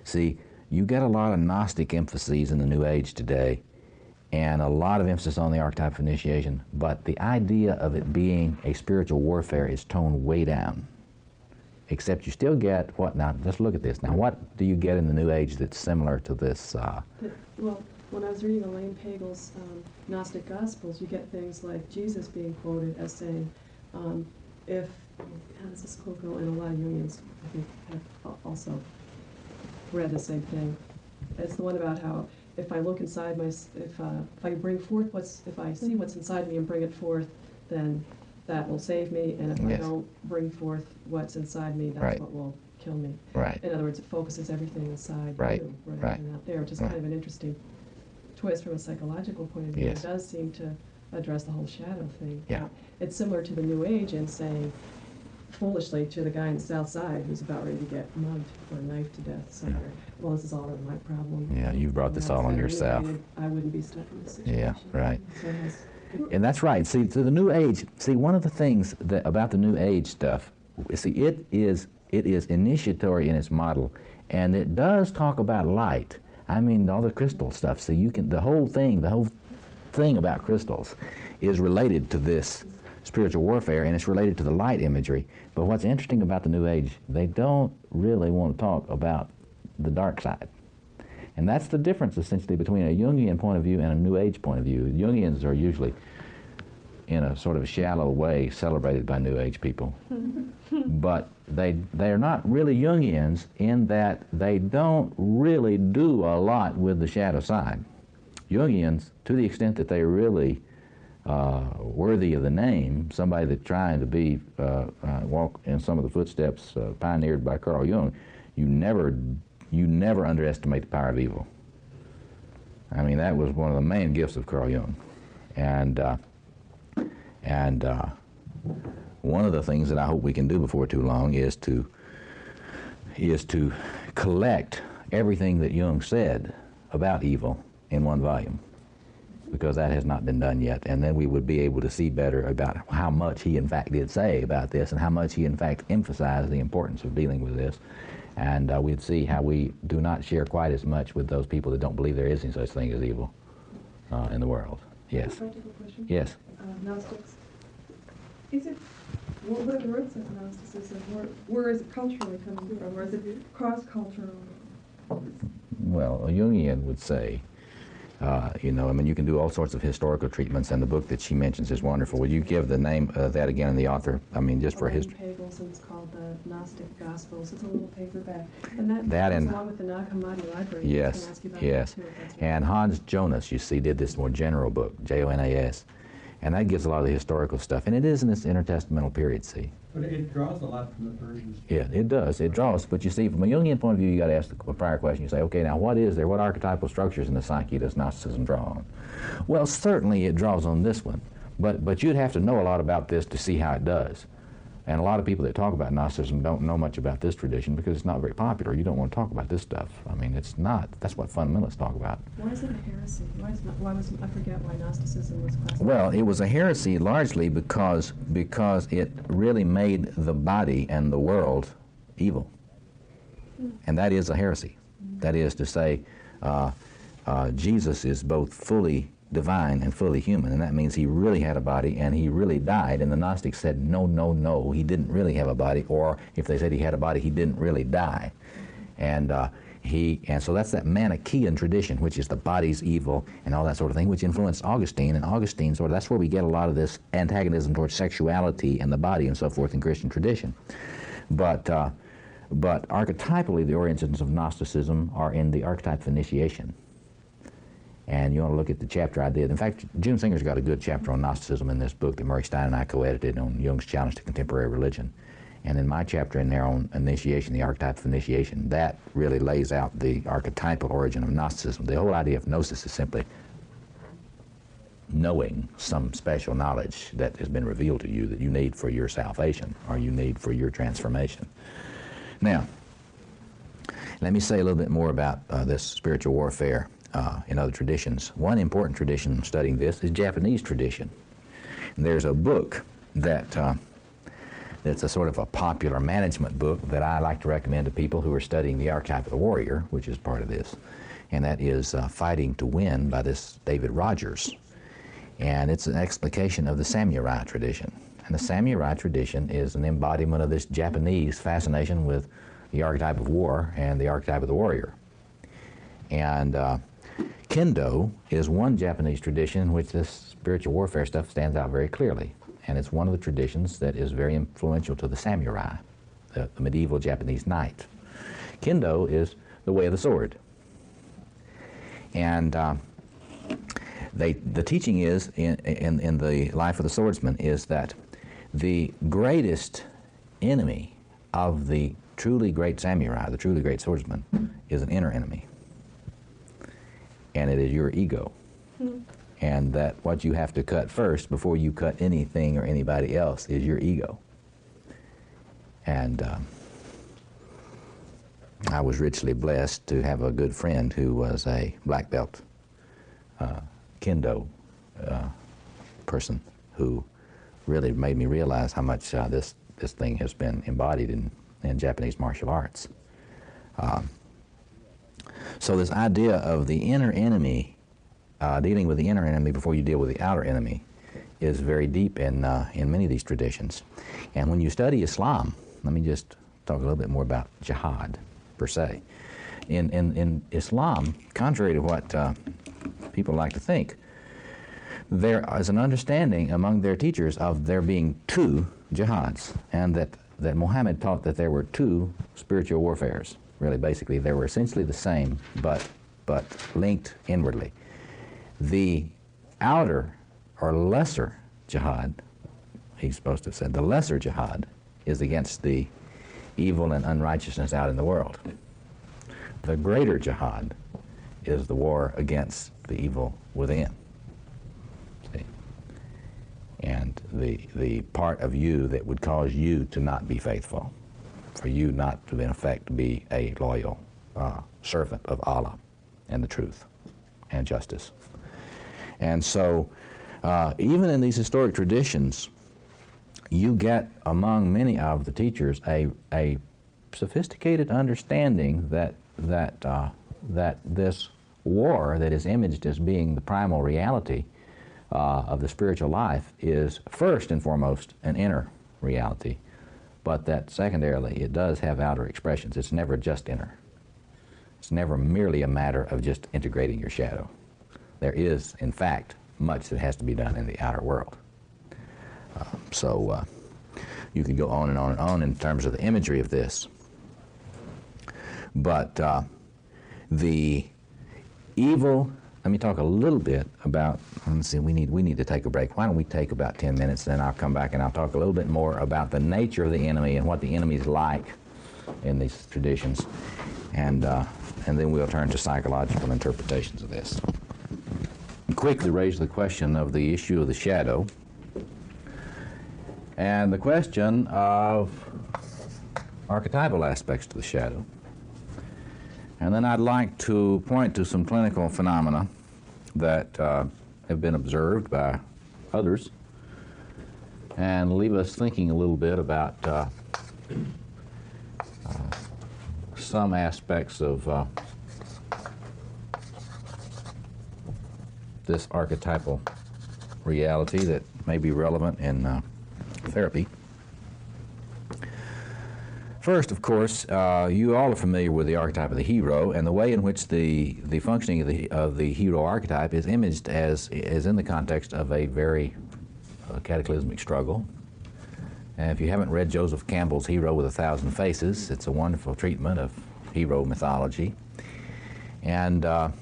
see, you get a lot of Gnostic emphases in the New Age today, and a lot of emphasis on the archetype of initiation, but the idea of it being a spiritual warfare is toned way down. Except you still get, now let's look at this. Now what do you get in the New Age that's similar to this? Well, when I was reading Elaine Pagel's Gnostic Gospels, you get things like Jesus being quoted as saying, how does this quote go? And a lot of Jungians, I think, have also read the same thing. It's the one about how if I look inside if I bring forth if I see what's inside me and bring it forth, then that will save me. And if I don't bring forth what's inside me, that's what will kill me. Right. In other words, it focuses everything inside you rather than out there, which is kind of an interesting twist from a psychological point of view. Yes. It does seem to address the whole shadow thing. Yeah. It's similar to the New Age in saying, foolishly, to the guy on the South Side who's about ready to get mugged or knifed to death somewhere. Well, this is all my problem. Yeah, you've brought this all on yourself. I wouldn't be stuck in this situation. Yeah, right. So it has, And that's right. See, to the New Age, one of the things about the New Age stuff, it is initiatory in its model, and it does talk about light. All the crystal stuff. So the whole thing about crystals is related to this spiritual warfare, and it's related to the light imagery. But what's interesting about the New Age, they don't really want to talk about the dark side. And that's the difference, essentially, between a Jungian point of view and a New Age point of view. Jungians are usually, in a sort of shallow way, celebrated by New Age people. But they're not really Jungians in that they don't really do a lot with the shadow side. Jungians, to the extent that they're really worthy of the name, somebody that's trying to be walk in some of the footsteps pioneered by Carl Jung, you never underestimate the power of evil. That was one of the main gifts of Carl Jung, and one of the things that I hope we can do before too long is to collect everything that Jung said about evil in one volume, because that has not been done yet. And then we would be able to see better about how much he in fact did say about this and how much he in fact emphasized the importance of dealing with this. And we'd see how we do not share quite as much with those people that don't believe there is any such thing as evil in the world. Yes. Practical question? Yes. Gnostics. Is it, what are the roots of Gnosticism? Where is it culturally coming from? Or is it cross-cultural? Well, a Jungian would say, you can do all sorts of historical treatments, and the book that she mentions is wonderful. Would you give the name of that again and the author? I mean, just for history. It's called the Gnostic Gospels. It's a little paperback. And that That goes and- along with the Nag Hammadi Library. Yes, I can ask you about yes. that too, if that's right. And Hans Jonas, you see, did this more general book, Jonas, and that gives a lot of the historical stuff. And it is in this intertestamental period, see. But it draws a lot from the Persians. Yeah, it does. It draws. But you see, from a Jungian point of view, you got to ask the prior question. You say, okay, now what is there? What archetypal structures in the psyche does Gnosticism draw on? Well, certainly it draws on this one. But you'd have to know a lot about this to see how it does. And a lot of people that talk about Gnosticism don't know much about this tradition because it's not very popular. You don't want to talk about this stuff. I mean, it's not. That's what fundamentalists talk about. Why is it a heresy? I forget why Gnosticism was classified. Well, it was a heresy largely because it really made the body and the world evil. And that is a heresy. That is to say, Jesus is both fully divine and fully human, and that means he really had a body and he really died, and the Gnostics said, no, he didn't really have a body, or if they said he had a body, he didn't really die. And so that's that Manichaean tradition, which is the body's evil and all that sort of thing, which influenced Augustine, and Augustine that's where we get a lot of this antagonism towards sexuality and the body and so forth in Christian tradition. But archetypally, the origins of Gnosticism are in the archetype of initiation. And you want to look at the chapter I did. In fact, June Singer's got a good chapter on Gnosticism in this book that Murray Stein and I co-edited on Jung's Challenge to Contemporary Religion. And in my chapter in there on initiation, the archetype of initiation, that really lays out the archetypal origin of Gnosticism. The whole idea of gnosis is simply knowing some special knowledge that has been revealed to you that you need for your salvation or you need for your transformation. Now, let me say a little bit more about this spiritual warfare in other traditions. One important tradition studying this is Japanese tradition. And there's a book that's a sort of a popular management book that I like to recommend to people who are studying the archetype of the warrior, which is part of this, and that is Fighting to Win by this David Rogers. And it's an explication of the samurai tradition. And the samurai tradition is an embodiment of this Japanese fascination with the archetype of war and the archetype of the warrior. And Kendo is one Japanese tradition in which this spiritual warfare stuff stands out very clearly. And it's one of the traditions that is very influential to the samurai, the medieval Japanese knight. Kendo is the way of the sword. And the teaching is, in the life of the swordsman, is that the greatest enemy of the truly great samurai, the truly great swordsman, is an inner enemy. And it is your ego. And that what you have to cut first before you cut anything or anybody else is your ego. And I was richly blessed to have a good friend who was a black belt kendo person who really made me realize how much this thing has been embodied in Japanese martial arts. So this idea of the inner enemy, dealing with the inner enemy before you deal with the outer enemy, is very deep in many of these traditions. And when you study Islam, let me just talk a little bit more about Jihad, per se. In Islam, contrary to what people like to think, there is an understanding among their teachers of there being two jihads, and that Muhammad taught that there were two spiritual warfares. Really, basically, they were essentially the same, but linked inwardly. The outer or lesser jihad, he's supposed to have said, the lesser jihad is against the evil and unrighteousness out in the world. The greater jihad is the war against the evil within. See? And the part of you that would cause you to not be faithful, for you not to, in effect, be a loyal servant of Allah and the truth and justice. And so even in these historic traditions, you get among many of the teachers a sophisticated understanding that this war that is imaged as being the primal reality of the spiritual life is first and foremost an inner reality, but that secondarily it does have outer expressions. It's never just inner. It's never merely a matter of just integrating your shadow. There is, in fact, much that has to be done in the outer world. So you can go on and on and on in terms of the imagery of this. But the evil, let me talk a little bit about, let's see, we need to take a break. Why don't we take about 10 minutes, then I'll come back and I'll talk a little bit more about the nature of the enemy and what the enemy's like in these traditions. And then we'll turn to psychological interpretations of this. Quickly raise the question of the issue of the shadow and the question of archetypal aspects to the shadow. And then I'd like to point to some clinical phenomena that have been observed by others and leave us thinking a little bit about some aspects of this archetypal reality that may be relevant in therapy. First, of course, you all are familiar with the archetype of the hero and the way in which the functioning of the hero archetype is imaged as in the context of a very cataclysmic struggle. And if you haven't read Joseph Campbell's Hero with 1,000 Faces, it's a wonderful treatment of hero mythology. And the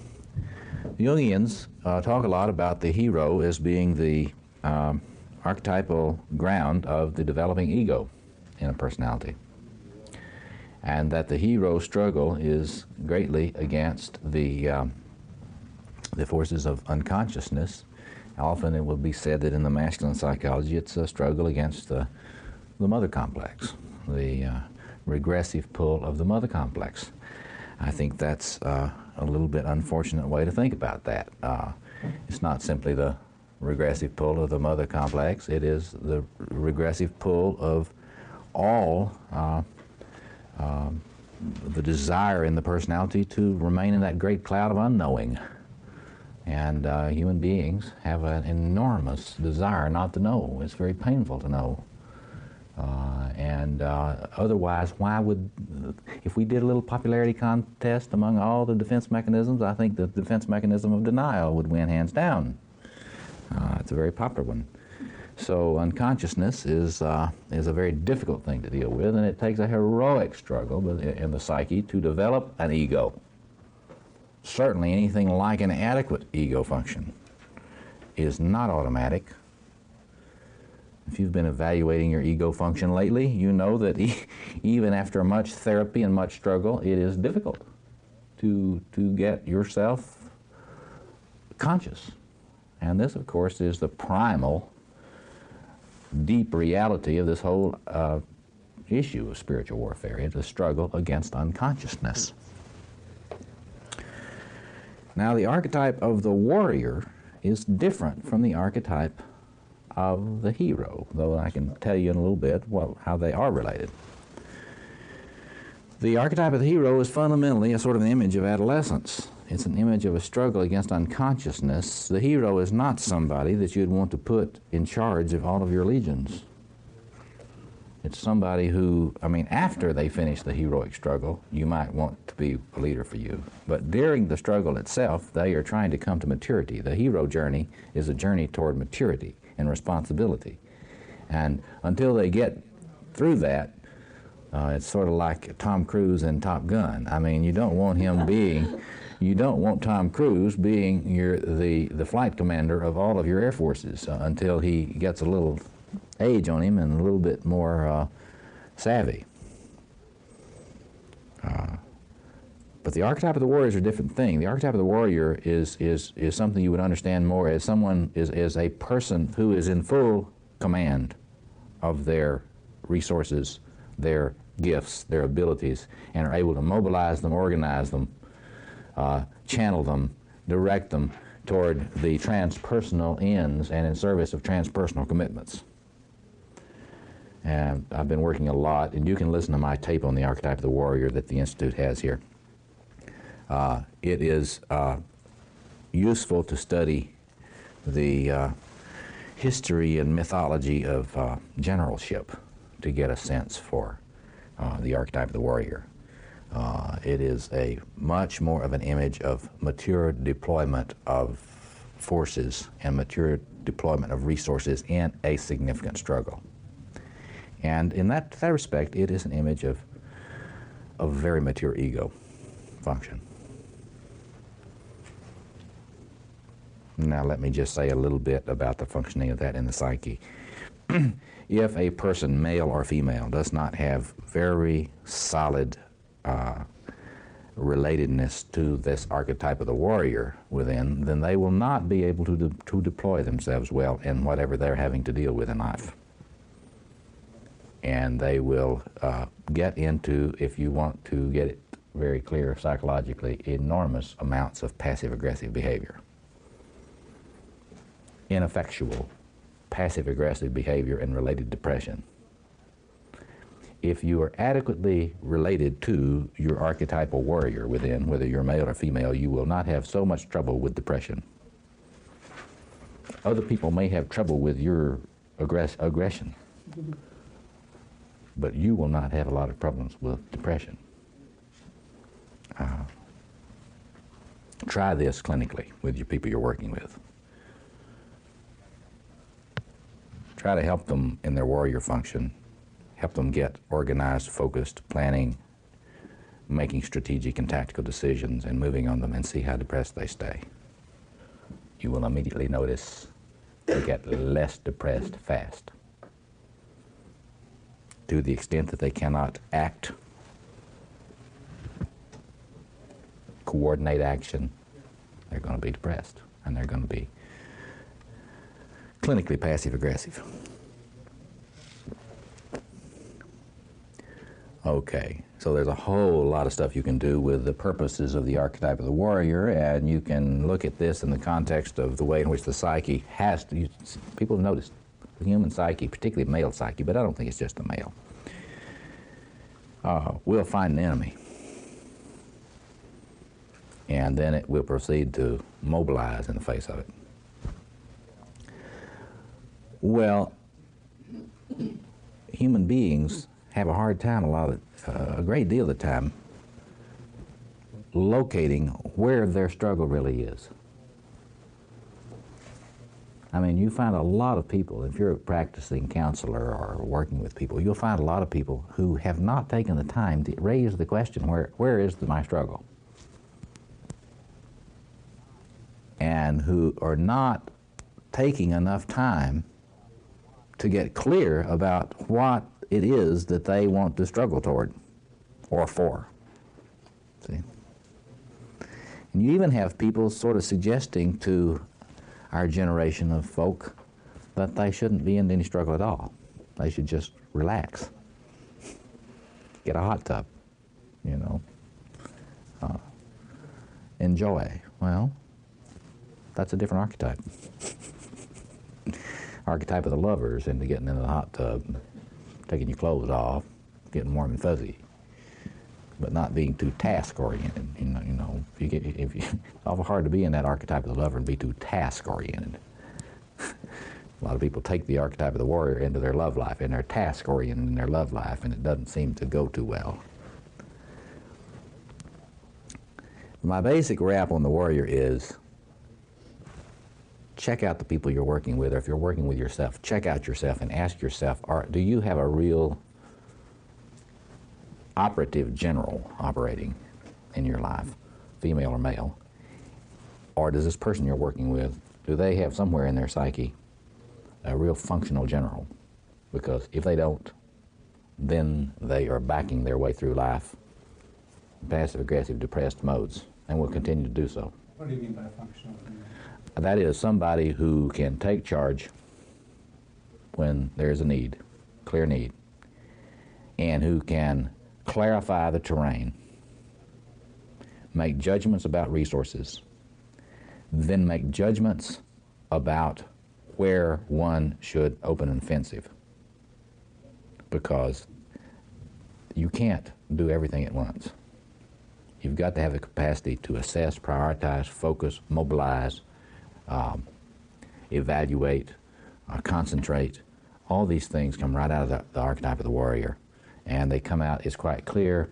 Jungians talk a lot about the hero as being the archetypal ground of the developing ego in a personality, and that the hero struggle is greatly against the forces of unconsciousness. Often it will be said that in the masculine psychology it's a struggle against the mother complex, the regressive pull of the mother complex. I think that's a little bit unfortunate way to think about that. It's not simply the regressive pull of the mother complex, it is the regressive pull of all the desire in the personality to remain in that great cloud of unknowing. And human beings have an enormous desire not to know. It's very painful to know. Otherwise, why would, if we did a little popularity contest among all the defense mechanisms, I think the defense mechanism of denial would win hands down. It's a very popular one. So unconsciousness is a very difficult thing to deal with, and it takes a heroic struggle in the psyche to develop an ego. Certainly anything like an adequate ego function is not automatic. If you've been evaluating your ego function lately, you know that even after much therapy and much struggle, it is difficult to get yourself conscious. And this, of course, is the primal, deep reality of this whole issue of spiritual warfare. It's a struggle against unconsciousness. Now, the archetype of the warrior is different from the archetype of the hero, though I can tell you in a little bit how they are related. The archetype of the hero is fundamentally a sort of an image of adolescence. It's an image of a struggle against unconsciousness. The hero is not somebody that you'd want to put in charge of all of your legions. It's somebody who, after they finish the heroic struggle, you might want to be a leader for you. But during the struggle itself, they are trying to come to maturity. The hero journey is a journey toward maturity and responsibility. And until they get through that, it's sort of like Tom Cruise in Top Gun. You don't want him being, you don't want Tom Cruise being the flight commander of all of your air forces until he gets a little age on him and a little bit more savvy. But the archetype of the warrior is a different thing. The archetype of the warrior is something you would understand more as someone is a person who is in full command of their resources, their gifts, their abilities, and are able to mobilize them, organize them, channel them, direct them toward the transpersonal ends and in service of transpersonal commitments. And I've been working a lot, and you can listen to my tape on the Archetype of the Warrior that the Institute has here. It is useful to study the history and mythology of generalship to get a sense for the Archetype of the Warrior. It is a much more of an image of mature deployment of forces and mature deployment of resources in a significant struggle. And in that respect, it is an image of very mature ego function. Now let me just say a little bit about the functioning of that in the psyche. If a person, male or female, does not have very solid relatedness to this archetype of the warrior within, then they will not be able to deploy themselves well in whatever they're having to deal with in life. And they will get into, if you want to get it very clear psychologically, enormous amounts of passive-aggressive behavior. Ineffectual passive-aggressive behavior and related depression. If you are adequately related to your archetypal warrior within, whether you're male or female, you will not have so much trouble with depression. Other people may have trouble with your aggression, but you will not have a lot of problems with depression. Try this clinically with your people you're working with. Try to help them in their warrior function, help them get organized, focused, planning, making strategic and tactical decisions and moving on them, and see how depressed they stay. You will immediately notice they get less depressed fast. To the extent that they cannot act, coordinate action, they're going to be depressed, and they're going to be clinically passive-aggressive. Okay, so there's a whole lot of stuff you can do with the purposes of the archetype of the warrior, and you can look at this in the context of the way in which the psyche has to, people have noticed the human psyche, particularly male psyche, but I don't think it's just the male, will find an enemy. And then it will proceed to mobilize in the face of it. Well, human beings have a hard time a great deal of the time locating where their struggle really is. I mean, you find a lot of people, if you're a practicing counselor or working with people, you'll find a lot of people who have not taken the time to raise the question, where is my struggle? And who are not taking enough time to get clear about what it is that they want to struggle toward or for. See? And you even have people sort of suggesting to our generation of folk that they shouldn't be in any struggle at all. They should just relax. Get a hot tub, you know. Enjoy. Well, that's a different archetype. Archetype of the lovers into getting into the hot tub, taking your clothes off, getting warm and fuzzy, but not being too task-oriented. You know, it's awful hard to be in that archetype of the lover and be too task-oriented. A lot of people take the archetype of the warrior into their love life, and they're task-oriented in their love life, and it doesn't seem to go too well. My basic wrap on the warrior is check out the people you're working with, or if you're working with yourself, check out yourself and ask yourself, do you have a real operative general operating in your life, female or male? Or does this person you're working with, do they have somewhere in their psyche a real functional general? Because if they don't, then they are backing their way through life, passive-aggressive, depressed modes, and will continue to do so. What do you mean by functional? That is somebody who can take charge when there's a need, clear need, and who can clarify the terrain, make judgments about resources, then make judgments about where one should open an offensive. Because you can't do everything at once. You've got to have the capacity to assess, prioritize, focus, mobilize, evaluate, concentrate. All these things come right out of the archetype of the warrior. And they come out, it's quite clear,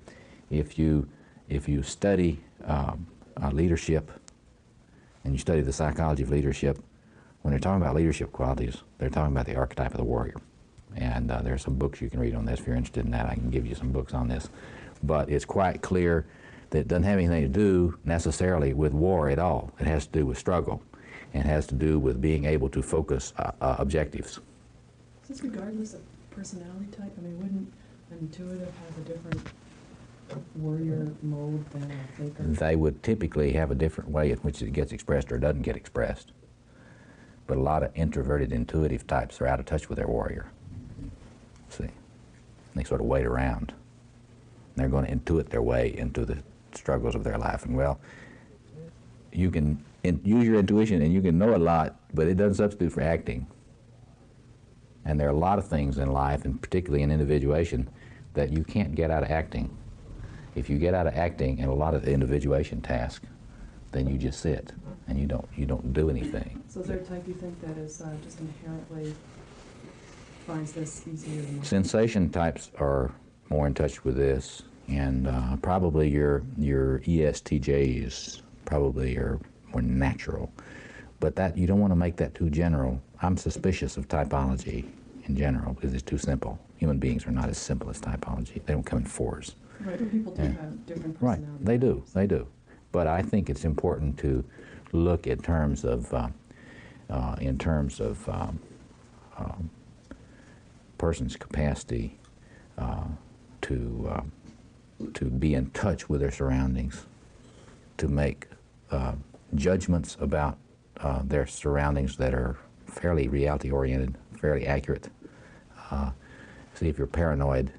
if you study leadership and you study the psychology of leadership, when they're talking about leadership qualities, they're talking about the archetype of the warrior. And there are some books you can read on this if you're interested in that. I can give you some books on this. But it's quite clear that it doesn't have anything to do necessarily with war at all. It has to do with struggle. And it has to do with being able to focus objectives. Is this regardless of personality type? I mean, wouldn't an intuitive have a different warrior mode than a thinker? They would typically have a different way in which it gets expressed or doesn't get expressed. But a lot of introverted intuitive types are out of touch with their warrior. See? And they sort of wait around. And they're going to intuit their way into the struggles of their life. And well, you can use your intuition and you can know a lot, but it doesn't substitute for acting. And there are a lot of things in life, and particularly in individuation, that you can't get out of acting. If you get out of acting and a lot of the individuation tasks, then you just sit and you don't do anything. So is there a type you think that is just inherently finds this easier than Sensation types are more in touch with this, and probably your ESTJs probably are more natural. But that you don't want to make that too general. I'm suspicious of typology in general because it's too simple. Human beings are not as simple as typology. They don't come in fours. Right, but people do have different Right, personalities. they do. But I think it's important to look in terms of person's capacity to be in touch with their surroundings, to make judgments about their surroundings that are fairly reality-oriented, fairly accurate. See, if you're paranoid,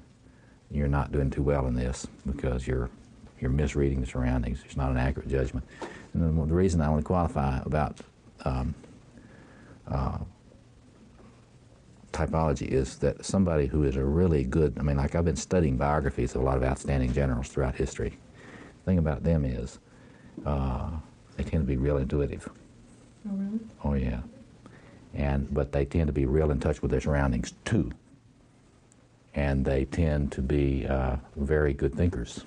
you're not doing too well in this because you're misreading the surroundings. It's not an accurate judgment. And the reason I want to qualify about typology is that somebody who is a really good, I mean, like I've been studying biographies of a lot of outstanding generals throughout history. The thing about them is they tend to be real intuitive. Oh, really? Oh, yeah. But they tend to be real in touch with their surroundings, too. And they tend to be very good thinkers.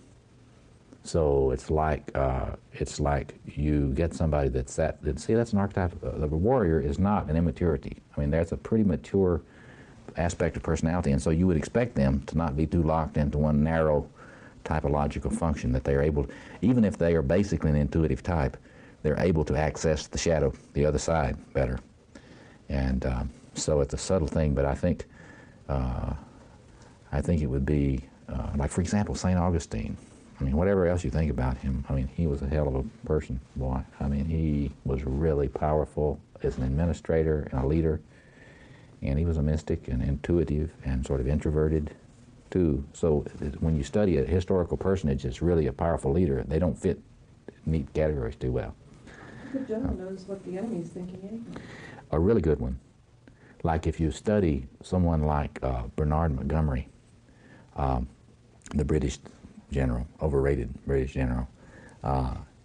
So it's like you get somebody that's see, that's an archetype. The warrior is not an immaturity. I mean, that's a pretty mature aspect of personality, and so you would expect them to not be too locked into one narrow typological function, that they are able, even if they are basically an intuitive type, they're able to access the shadow, the other side, better. And so it's a subtle thing, but I think it would be, like, for example, St. Augustine. I mean, whatever else you think about him, I mean, he was a hell of a person, boy. I mean, he was really powerful as an administrator and a leader, and he was a mystic and intuitive and sort of introverted, too. So when you study a historical personage that's really a powerful leader, they don't fit neat categories too well. A good general knows what the enemy is thinking anyway. A really good one. Like if you study someone like Bernard Montgomery, the British general, overrated British general,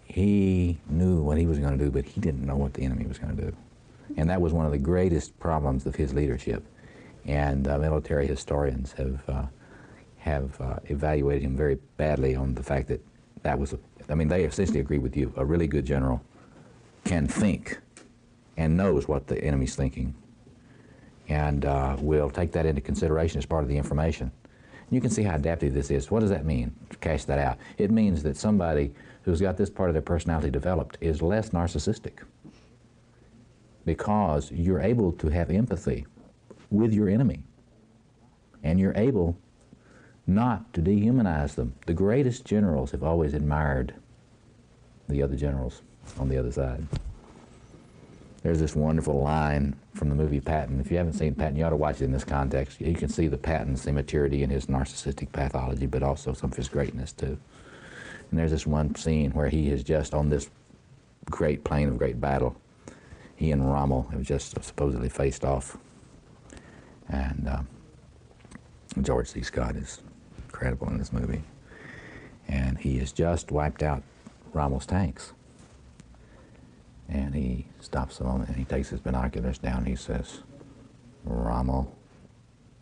he knew what he was going to do, but he didn't know what the enemy was going to do. And that was one of the greatest problems of his leadership. And military historians have evaluated him very badly on the fact that was, I mean, they essentially agree with you. A really good general can think and knows what the enemy's thinking, and will take that into consideration as part of the information. You can see how adaptive this is. What does that mean, to cash that out? It means that somebody who's got this part of their personality developed is less narcissistic, because you're able to have empathy with your enemy, and you're able not to dehumanize them. The greatest generals have always admired the other generals on the other side. There's this wonderful line from the movie Patton. If you haven't seen Patton, you ought to watch it in this context. You can see the Patton's immaturity and his narcissistic pathology, but also some of his greatness, too. And there's this one scene where he is just on this great plain of great battle. He and Rommel have just supposedly faced off. And George C. Scott is incredible in this movie. And he has just wiped out Rommel's tanks. And he stops a moment and he takes his binoculars down and he says, "Rommel,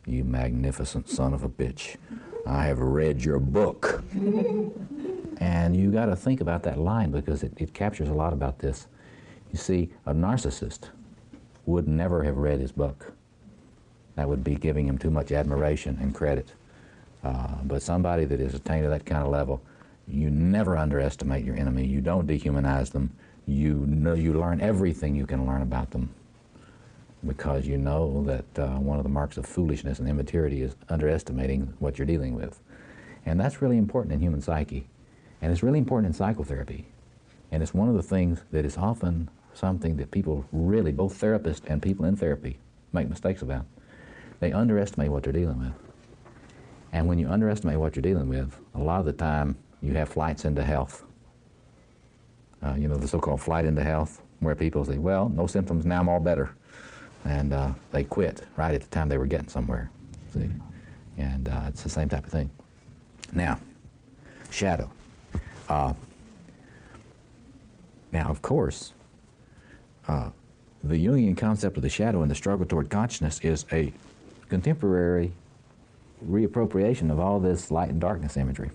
you magnificent son of a bitch, I have read your book." And you got to think about that line because it captures a lot about this. You see, a narcissist would never have read his book. That would be giving him too much admiration and credit. But somebody that is attained to that kind of level, you never underestimate your enemy. You don't dehumanize them. You learn everything you can learn about them, because you know that one of the marks of foolishness and immaturity is underestimating what you're dealing with. And that's really important in human psyche. And it's really important in psychotherapy. And it's one of the things that is often something that people really, both therapists and people in therapy, make mistakes about. They underestimate what they're dealing with. And when you underestimate what you're dealing with, a lot of the time you have flights into health. You know, the so-called flight into health, where people say, well, no symptoms, now I'm all better. And they quit right at the time they were getting somewhere. See? And it's the same type of thing. Now, shadow. Now, of course, the Jungian concept of the shadow and the struggle toward consciousness is a contemporary reappropriation of all this light and darkness imagery.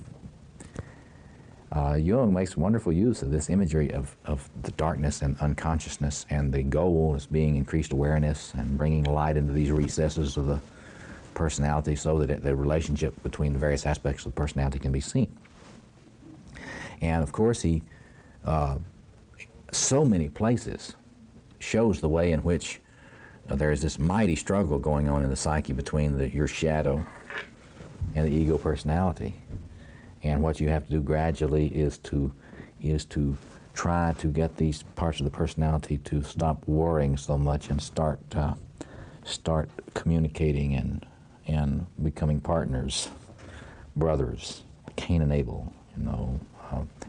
Jung makes wonderful use of this imagery of the darkness and unconsciousness, and the goal is being increased awareness and bringing light into these recesses of the personality so that the relationship between the various aspects of the personality can be seen. And of course, he, so many places, shows the way in which there is this mighty struggle going on in the psyche between your shadow and the ego personality. And what you have to do gradually is to try to get these parts of the personality to stop warring so much and start communicating and becoming partners, brothers, Cain and Abel, you know,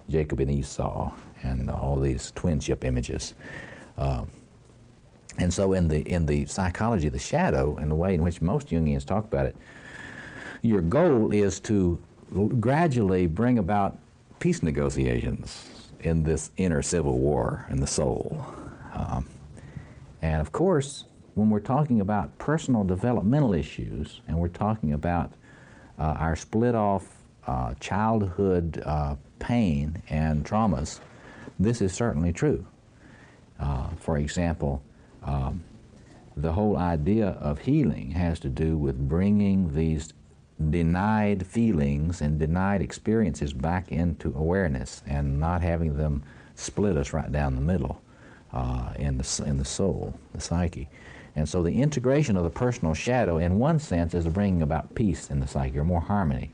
Jacob and Esau, and all these twinship images. And so in the psychology of the shadow, and the way in which most Jungians talk about it, your goal is to gradually bring about peace negotiations in this inner civil war in the soul. And of course, when we're talking about personal developmental issues, and we're talking about our split-off childhood pain and traumas, this is certainly true. For example, the whole idea of healing has to do with bringing these denied feelings and denied experiences back into awareness and not having them split us right down the middle in the soul, the psyche. And so the integration of the personal shadow, in one sense, is bringing about peace in the psyche, or more harmony,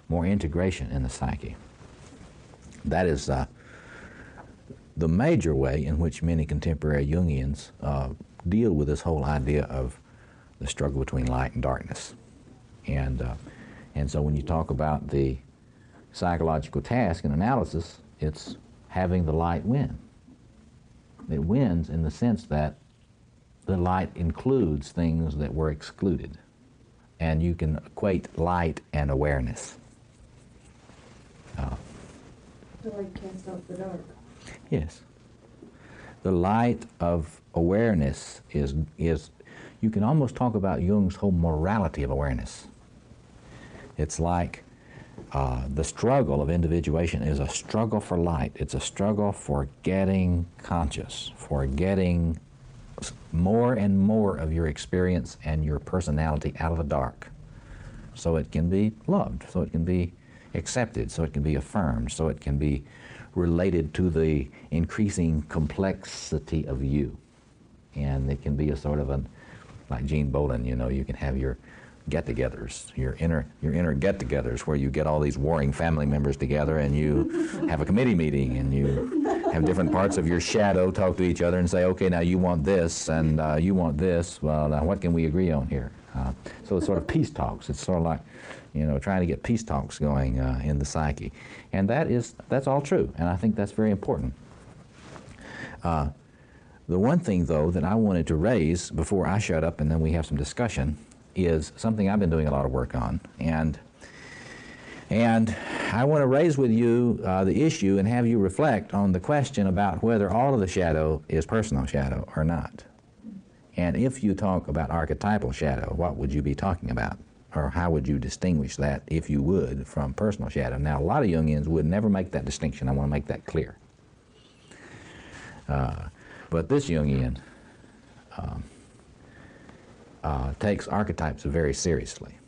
more integration in the psyche. That is the major way in which many contemporary Jungians deal with this whole idea of the struggle between light and darkness. And so when you talk about the psychological task and analysis, it's having the light win. It wins in the sense that the light includes things that were excluded. And you can equate light and awareness. The light casts out the dark. Yes. The light of awareness is you can almost talk about Jung's whole morality of awareness. It's like the struggle of individuation is a struggle for light. It's a struggle for getting conscious, for getting more and more of your experience and your personality out of the dark, so it can be loved, so it can be accepted, so it can be affirmed, so it can be related to the increasing complexity of you. And it can be a sort of like Gene Bolin, you know, you can have your get-togethers, your inner get-togethers, where you get all these warring family members together and you have a committee meeting and you have different parts of your shadow talk to each other and say, okay, now you want this and you want this. Well, now what can we agree on here? So it's sort of peace talks. It's sort of like, trying to get peace talks going in the psyche. And that's all true, and I think that's very important. The one thing, though, that I wanted to raise before I shut up and then we have some discussion is something I've been doing a lot of work on. And I want to raise with you the issue and have you reflect on the question about whether all of the shadow is personal shadow or not. And if you talk about archetypal shadow, what would you be talking about? Or how would you distinguish that, if you would, from personal shadow? Now, a lot of Jungians would never make that distinction. I want to make that clear. But this Jungian takes archetypes very seriously.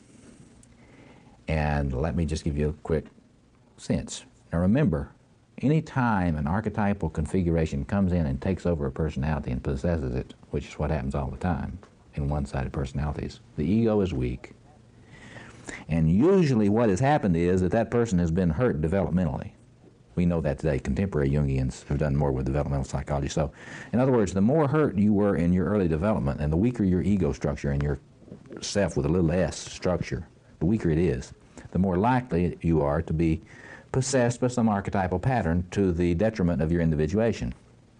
And let me just give you a quick sense. Now remember, any time an archetypal configuration comes in and takes over a personality and possesses it, which is what happens all the time in one-sided personalities, the ego is weak. And usually what has happened is that person has been hurt developmentally. We know that today. Contemporary Jungians have done more with developmental psychology. So, in other words, the more hurt you were in your early development and the weaker your ego structure and your self with a little s structure, the weaker it is, the more likely you are to be possessed by some archetypal pattern to the detriment of your individuation,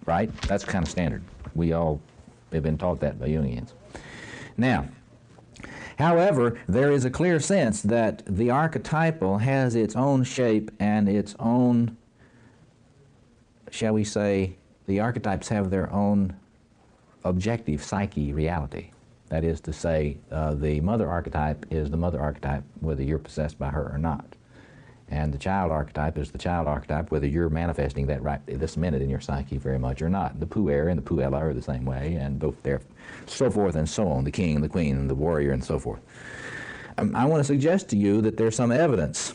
right? That's kind of standard. We all have been taught that by Jungians. Now, however, there is a clear sense that the archetypal has its own shape and its own, shall we say, the archetypes have their own objective psyche reality. That is to say, the mother archetype is the mother archetype whether you're possessed by her or not. And the child archetype is the child archetype whether you're manifesting that right this minute in your psyche very much or not. The puer and the puella are the same way, and both there, so forth and so on, the king and the queen and the warrior and so forth. I want to suggest to you that there's some evidence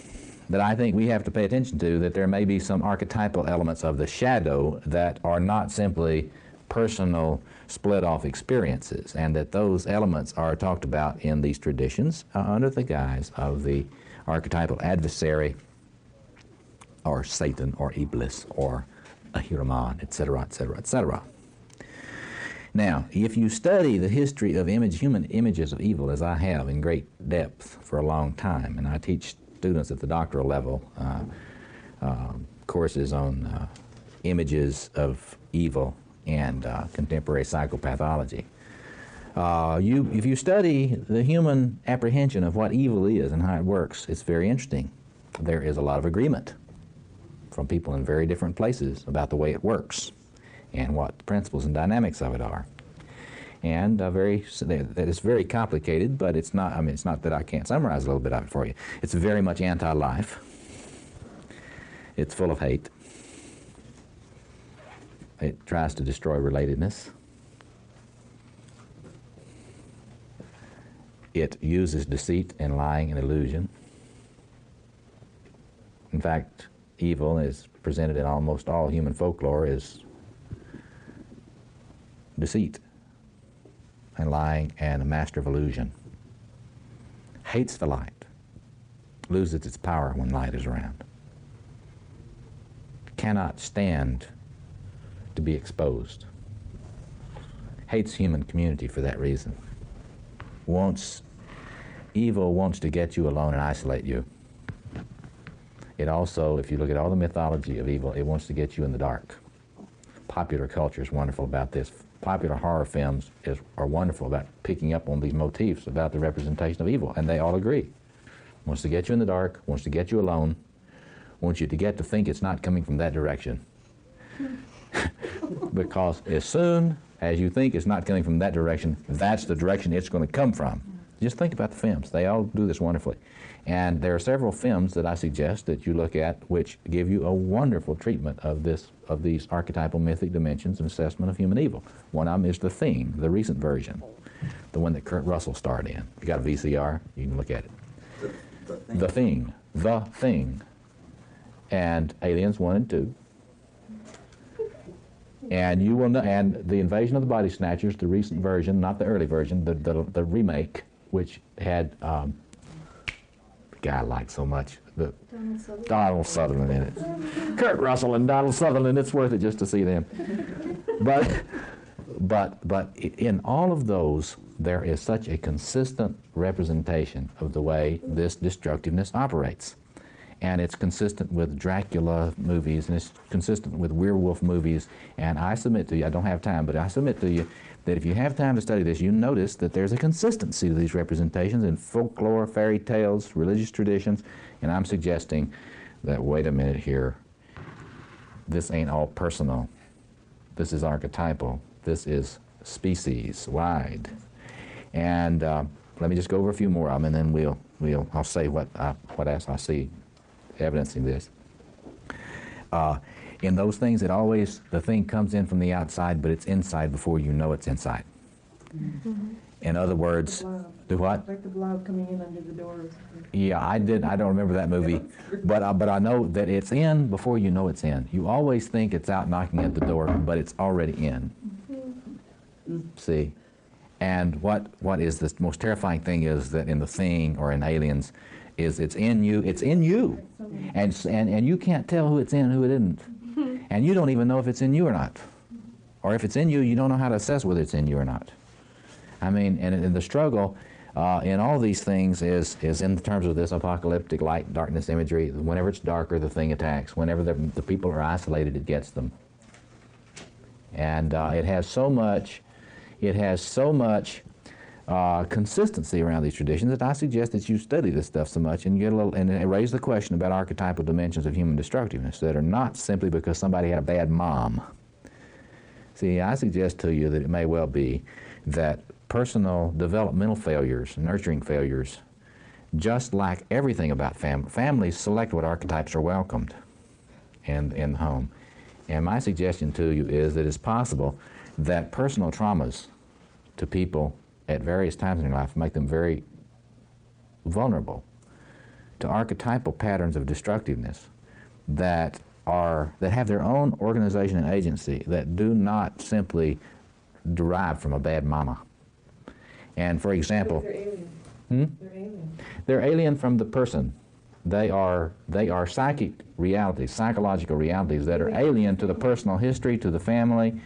that I think we have to pay attention to, that there may be some archetypal elements of the shadow that are not simply personal split-off experiences, and that those elements are talked about in these traditions under the guise of the archetypal adversary, or Satan, or Iblis, or Ahriman, etc., etc., etc. Now, if you study the history of human images of evil, as I have in great depth for a long time, and I teach students at the doctoral level courses on images of evil and contemporary psychopathology. If you study the human apprehension of what evil is and how it works, it's very interesting. There is a lot of agreement from people in very different places about the way it works and what the principles and dynamics of it are. And that is very complicated, but it's not, it's not that I can't summarize a little bit of it for you. It's very much anti-life. It's full of hate. It tries to destroy relatedness. It uses deceit and lying and illusion. In fact, evil is presented in almost all human folklore as deceit and lying and a master of illusion. Hates the light, loses its power when light is around. Cannot stand to be exposed. Hates human community for that reason. Evil wants to get you alone and isolate you. It also, if you look at all the mythology of evil, it wants to get you in the dark. Popular culture is wonderful about this. Popular horror films are wonderful about picking up on these motifs about the representation of evil, and they all agree. Wants to get you in the dark, wants to get you alone, wants you to get to think it's not coming from that direction. Because as soon as you think it's not coming from that direction, that's the direction it's going to come from. Just think about the films. They all do this wonderfully. And there are several films that I suggest that you look at which give you a wonderful treatment of these archetypal mythic dimensions and assessment of human evil. One of them is The Thing, the recent version, the one that Kurt Russell starred in. If you got a VCR, you can look at it. The Thing. And Aliens 1 and 2. And you will know, and The Invasion of the Body Snatchers, the recent version, not the early version, the remake, which had the guy I like so much, Donald Sutherland in it. Kurt Russell and Donald Sutherland, it's worth it just to see them. But in all of those, there is such a consistent representation of the way this destructiveness operates. And it's consistent with Dracula movies, and it's consistent with werewolf movies. And I submit to you, I don't have time, but I submit to you that if you have time to study this, you notice that there's a consistency to these representations in folklore, fairy tales, religious traditions. And I'm suggesting that, wait a minute here, this ain't all personal. This is archetypal. This is species-wide. And let me just go over a few more of them, and then I'll say what else I see evidencing this. In those things, the thing comes in from the outside, but it's inside before you know it's inside. Mm-hmm. In other words, do what? Like the blob coming in under the door. Yeah, I don't remember that movie, but I know that it's in before you know it's in. You always think it's out knocking at the door, but it's already in. Mm-hmm. See? And what is the most terrifying thing is that in The Thing or in Aliens, is it's in you, and you can't tell who it's in and who it isn't. And you don't even know if it's in you or not. Or if it's in you, you don't know how to assess whether it's in you or not. I mean, and the struggle in all these things is in terms of this apocalyptic light, darkness imagery. Whenever it's darker, the thing attacks. Whenever the people are isolated, it gets them. And it has so much consistency around these traditions that I suggest that you study this stuff so much and you get a little, and raise the question about archetypal dimensions of human destructiveness that are not simply because somebody had a bad mom. See, I suggest to you that it may well be that personal developmental failures, nurturing failures, just like everything about families select what archetypes are welcomed in the home. And my suggestion to you is that it's possible that personal traumas to people at various times in their life make them very vulnerable to archetypal patterns of destructiveness that have their own organization and agency, that do not simply derive from a bad mama. And for example, They're alien. They're alien. They're alien from the person. They are psychic realities, psychological realities that are alien to the personal history, to the family,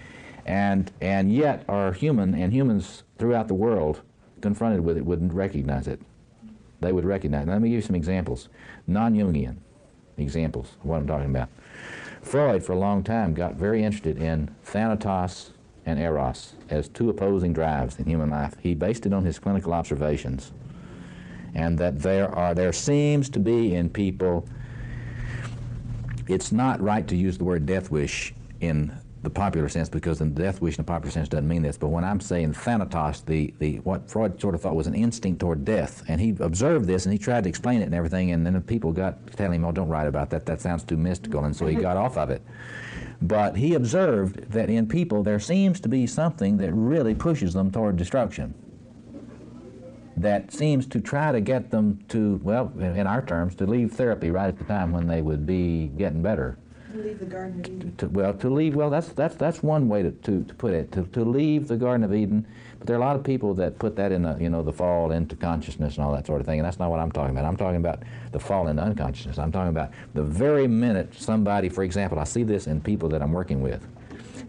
and yet are human, and humans throughout the world confronted with it wouldn't recognize it. They would recognize it. Let me give you some examples, non-Jungian examples of what I'm talking about. Freud, for a long time, got very interested in Thanatos and Eros as two opposing drives in human life. He based it on his clinical observations, and that there seems to be in people, it's not right to use the word death wish in the popular sense, because the death wish in the popular sense doesn't mean this, but when I'm saying Thanatos, what Freud sort of thought was an instinct toward death, and he observed this and he tried to explain it and everything, and then the people got telling him, oh, don't write about that, that sounds too mystical, and so he got off of it. But he observed that in people there seems to be something that really pushes them toward destruction, that seems to try to get them to, well, in our terms, to leave therapy right at the time when they would be getting better. To leave the Garden of Eden. That's one way to put it, to leave the Garden of Eden. But there are a lot of people that put that in the fall into consciousness and all that sort of thing, and that's not what I'm talking about. I'm talking about the fall into unconsciousness. I'm talking about the very minute somebody, for example, I see this in people that I'm working with,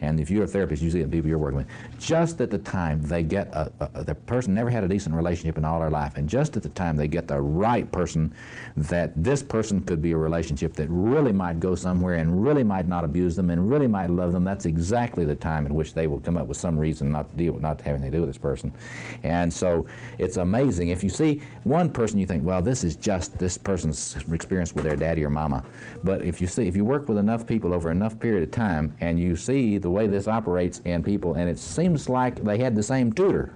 and if you're a therapist, you see it in people you're working with, just at the time they get the person never had a decent relationship in all their life, and just at the time they get the right person, that this person could be a relationship that really might go somewhere and really might not abuse them and really might love them, that's exactly the time in which they will come up with some reason not to have anything to do with this person. And so it's amazing. If you see one person, you think, well, this is just this person's experience with their daddy or mama. But if you work with enough people over enough period of time, and you see the way this operates in people, and it seems like they had the same tutor.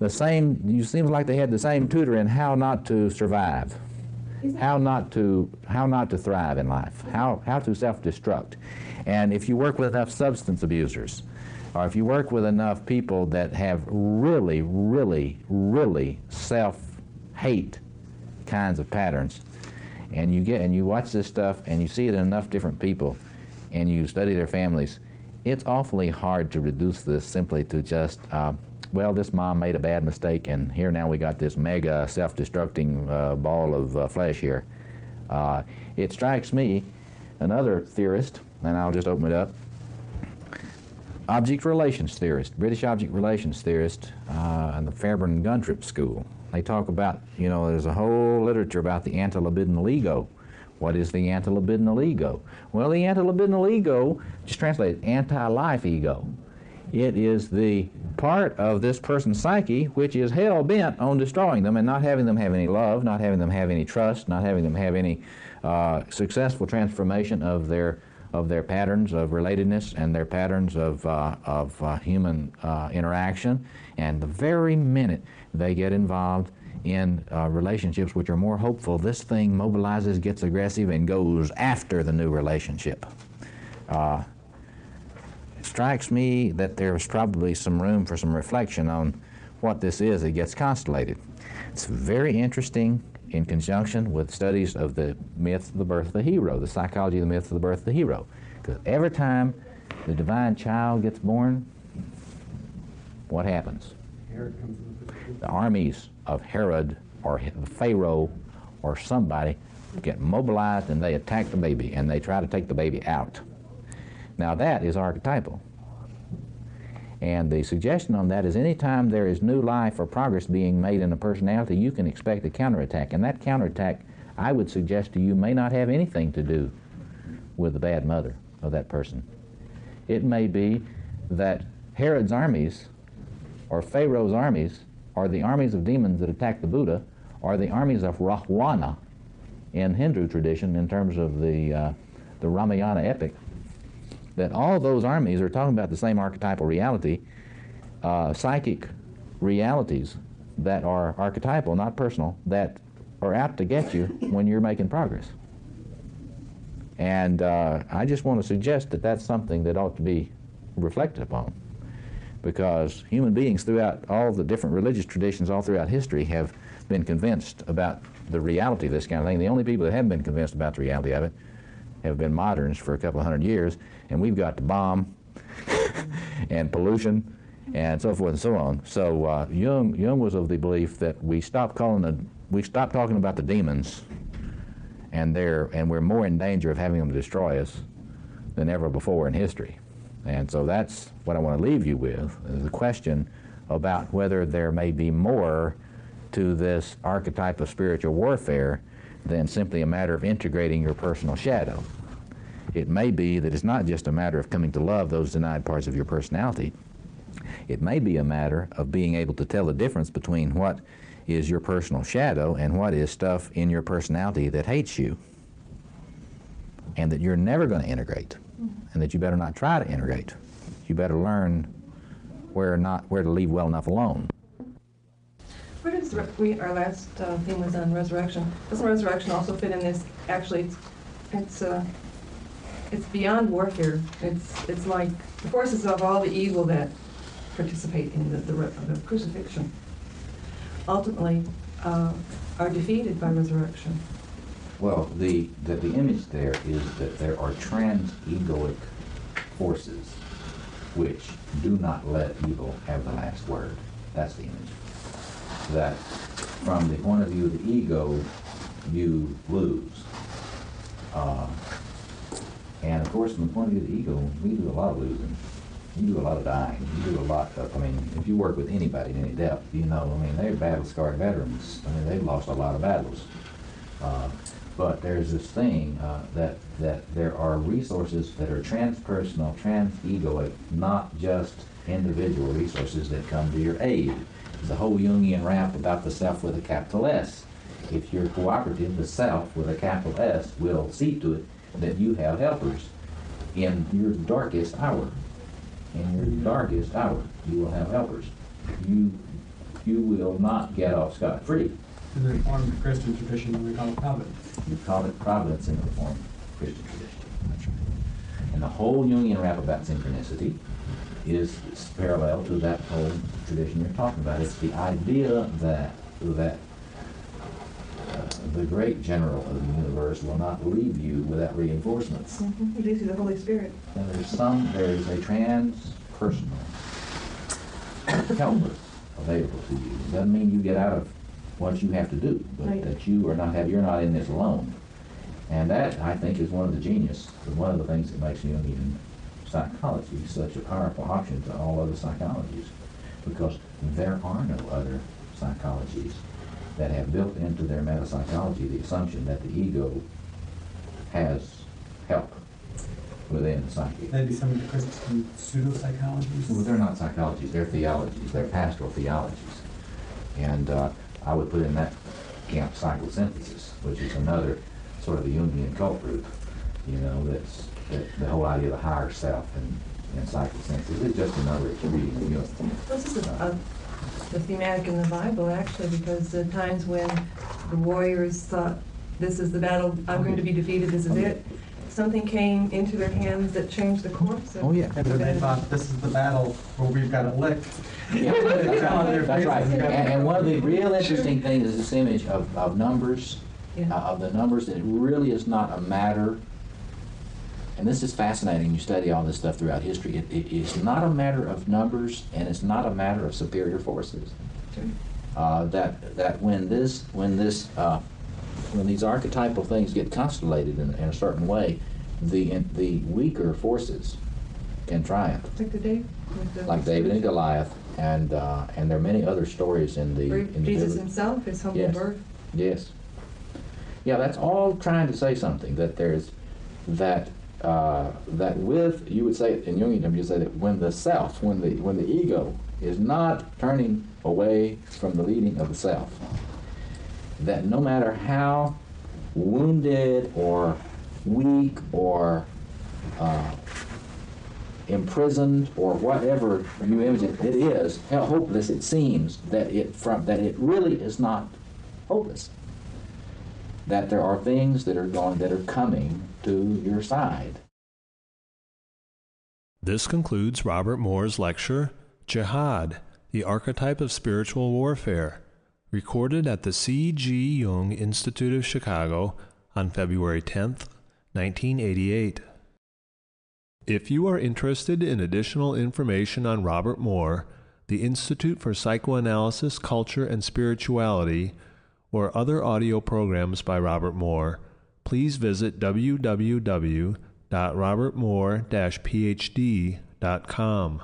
It seems like they had the same tutor in how not to survive, how not to thrive in life, how to self-destruct. And if you work with enough substance abusers, or if you work with enough people that have really, really, really self-hate kinds of patterns, and you watch this stuff and you see it in enough different people, and you study their families, it's awfully hard to reduce this simply to just, well, this mom made a bad mistake, and here now we got this mega self-destructing ball of flesh here. It strikes me, another theorist, and I'll just open it up, object relations theorist, British object relations theorist, in the Fairbairn and Guntrip School. They talk about, you know, there's a whole literature about the antilibidinal ego. What is the antilibidinal ego? Well, the antilibidinal ego, just translated, anti-life ego. It is the part of this person's psyche which is hell-bent on destroying them and not having them have any love, not having them have any trust, not having them have any successful transformation of their patterns of relatedness and their patterns of human interaction. And the very minute they get involved in relationships which are more hopeful, this thing mobilizes, gets aggressive, and goes after the new relationship. It strikes me that there's probably some room for some reflection on what this is that gets constellated. It's very interesting in conjunction with studies of the myth of the birth of the hero, the psychology of the myth of the birth of the hero. Because every time the divine child gets born, what happens? The armies of Herod or Pharaoh or somebody get mobilized and they attack the baby and they try to take the baby out. Now that is archetypal. And the suggestion on that is anytime there is new life or progress being made in a personality, you can expect a counterattack. And that counterattack, I would suggest to you, may not have anything to do with the bad mother of that person. It may be that Herod's armies or Pharaoh's armies or the armies of demons that attack the Buddha or the armies of Rahwana in Hindu tradition in terms of the Ramayana epic, that all those armies are talking about the same archetypal reality, psychic realities that are archetypal, not personal, that are out to get you when you're making progress. And I just want to suggest that that's something that ought to be reflected upon, because human beings throughout all the different religious traditions all throughout history have been convinced about the reality of this kind of thing. The only people that haven't been convinced about the reality of it have been moderns for a couple of hundred years, and we've got the bomb and pollution and so forth and so on. So Jung was of the belief that we stop talking about the demons, and we're more in danger of having them destroy us than ever before in history. And so that's what I want to leave you with, is the question about whether there may be more to this archetype of spiritual warfare than simply a matter of integrating your personal shadow. It may be that it's not just a matter of coming to love those denied parts of your personality. It may be a matter of being able to tell the difference between what is your personal shadow and what is stuff in your personality that hates you, and that you're never going to integrate, and that you better not try to integrate. You better learn where to leave well enough alone. Where does our last theme was on resurrection? Doesn't resurrection also fit in this? Actually, it's beyond warfare. It's like the forces of all the evil that participate in the crucifixion ultimately are defeated by resurrection. Well, the image there is that there are trans-egoic forces which do not let evil have the last word. That's the image. That from the point of view of the ego, you lose. And of course, from the point of view of the ego, we do a lot of losing. You do a lot of dying. You do a lot of, if you work with anybody in any depth, you know, they're battle-scarred veterans. They've lost a lot of battles. But there's this thing that there are resources that are transpersonal, trans-egoic, not just individual resources that come to your aid. There's a whole Jungian rap about the self with a capital S. If you're cooperative, the self with a capital S will see to it that you have helpers in your darkest hour. In your darkest hour, you will have helpers. You will not get off scot-free. In the Reformed Christian tradition, we call it providence. You call it providence in the Reformed Christian tradition. That's right. And the whole Jungian rap about synchronicity is parallel to that whole tradition you're talking about. It's the idea that the great general of the universe will not leave you without reinforcements. Mm-hmm. It gives you the Holy Spirit. And there is a transpersonal helper available to you. It doesn't mean you get out of what you have to do, but right. That you're not in this alone. And that, I think, is one of the things that makes Jungian psychology such a powerful option to all other psychologies, because there are no other psychologies that have built into their metapsychology the assumption that the ego has help within the psyche. Maybe some of the Christian pseudo-psychologies? Well, they're not psychologies, they're theologies, they're pastoral theologies. And I would put in that camp psychosynthesis, which is another sort of a Jungian cult group, you know, that's the whole idea of the higher self and psychosynthesis is just another extreme. You know, This is the thematic in the Bible, actually, because the times when the warriors thought, this is the battle, I'm going to be defeated, this is it, something came into their hands that changed the course. Oh, yeah. And then they thought, this is the battle where we've got it licked. Yeah, that's right. And one of the real interesting things is this image of numbers, of the numbers, that it really is not a matter, and this is fascinating, you study all this stuff throughout history, it is not a matter of numbers, and it's not a matter of superior forces. That when these archetypal things get constellated in a certain way, the weaker forces can triumph. Like David and Goliath, and there are many other stories in the Jesus Bible. himself, his humble birth. Yes. Yeah, that's all trying to say something, that there's that with, you would say in Jungian terms, you would say that when the self, when the ego is not turning away from the leading of the self, that no matter how wounded or weak or imprisoned or whatever you image it is, how hopeless it seems, that it really is not hopeless. That there are things that are coming to your side. This concludes Robert Moore's lecture, Jihad, the Archetype of Spiritual Warfare, recorded at the C.G. Jung Institute of Chicago on February 10th, 1988. If you are interested in additional information on Robert Moore, the Institute for Psychoanalysis, Culture, and Spirituality, or other audio programs by Robert Moore, please visit www.robertmoore-phd.com.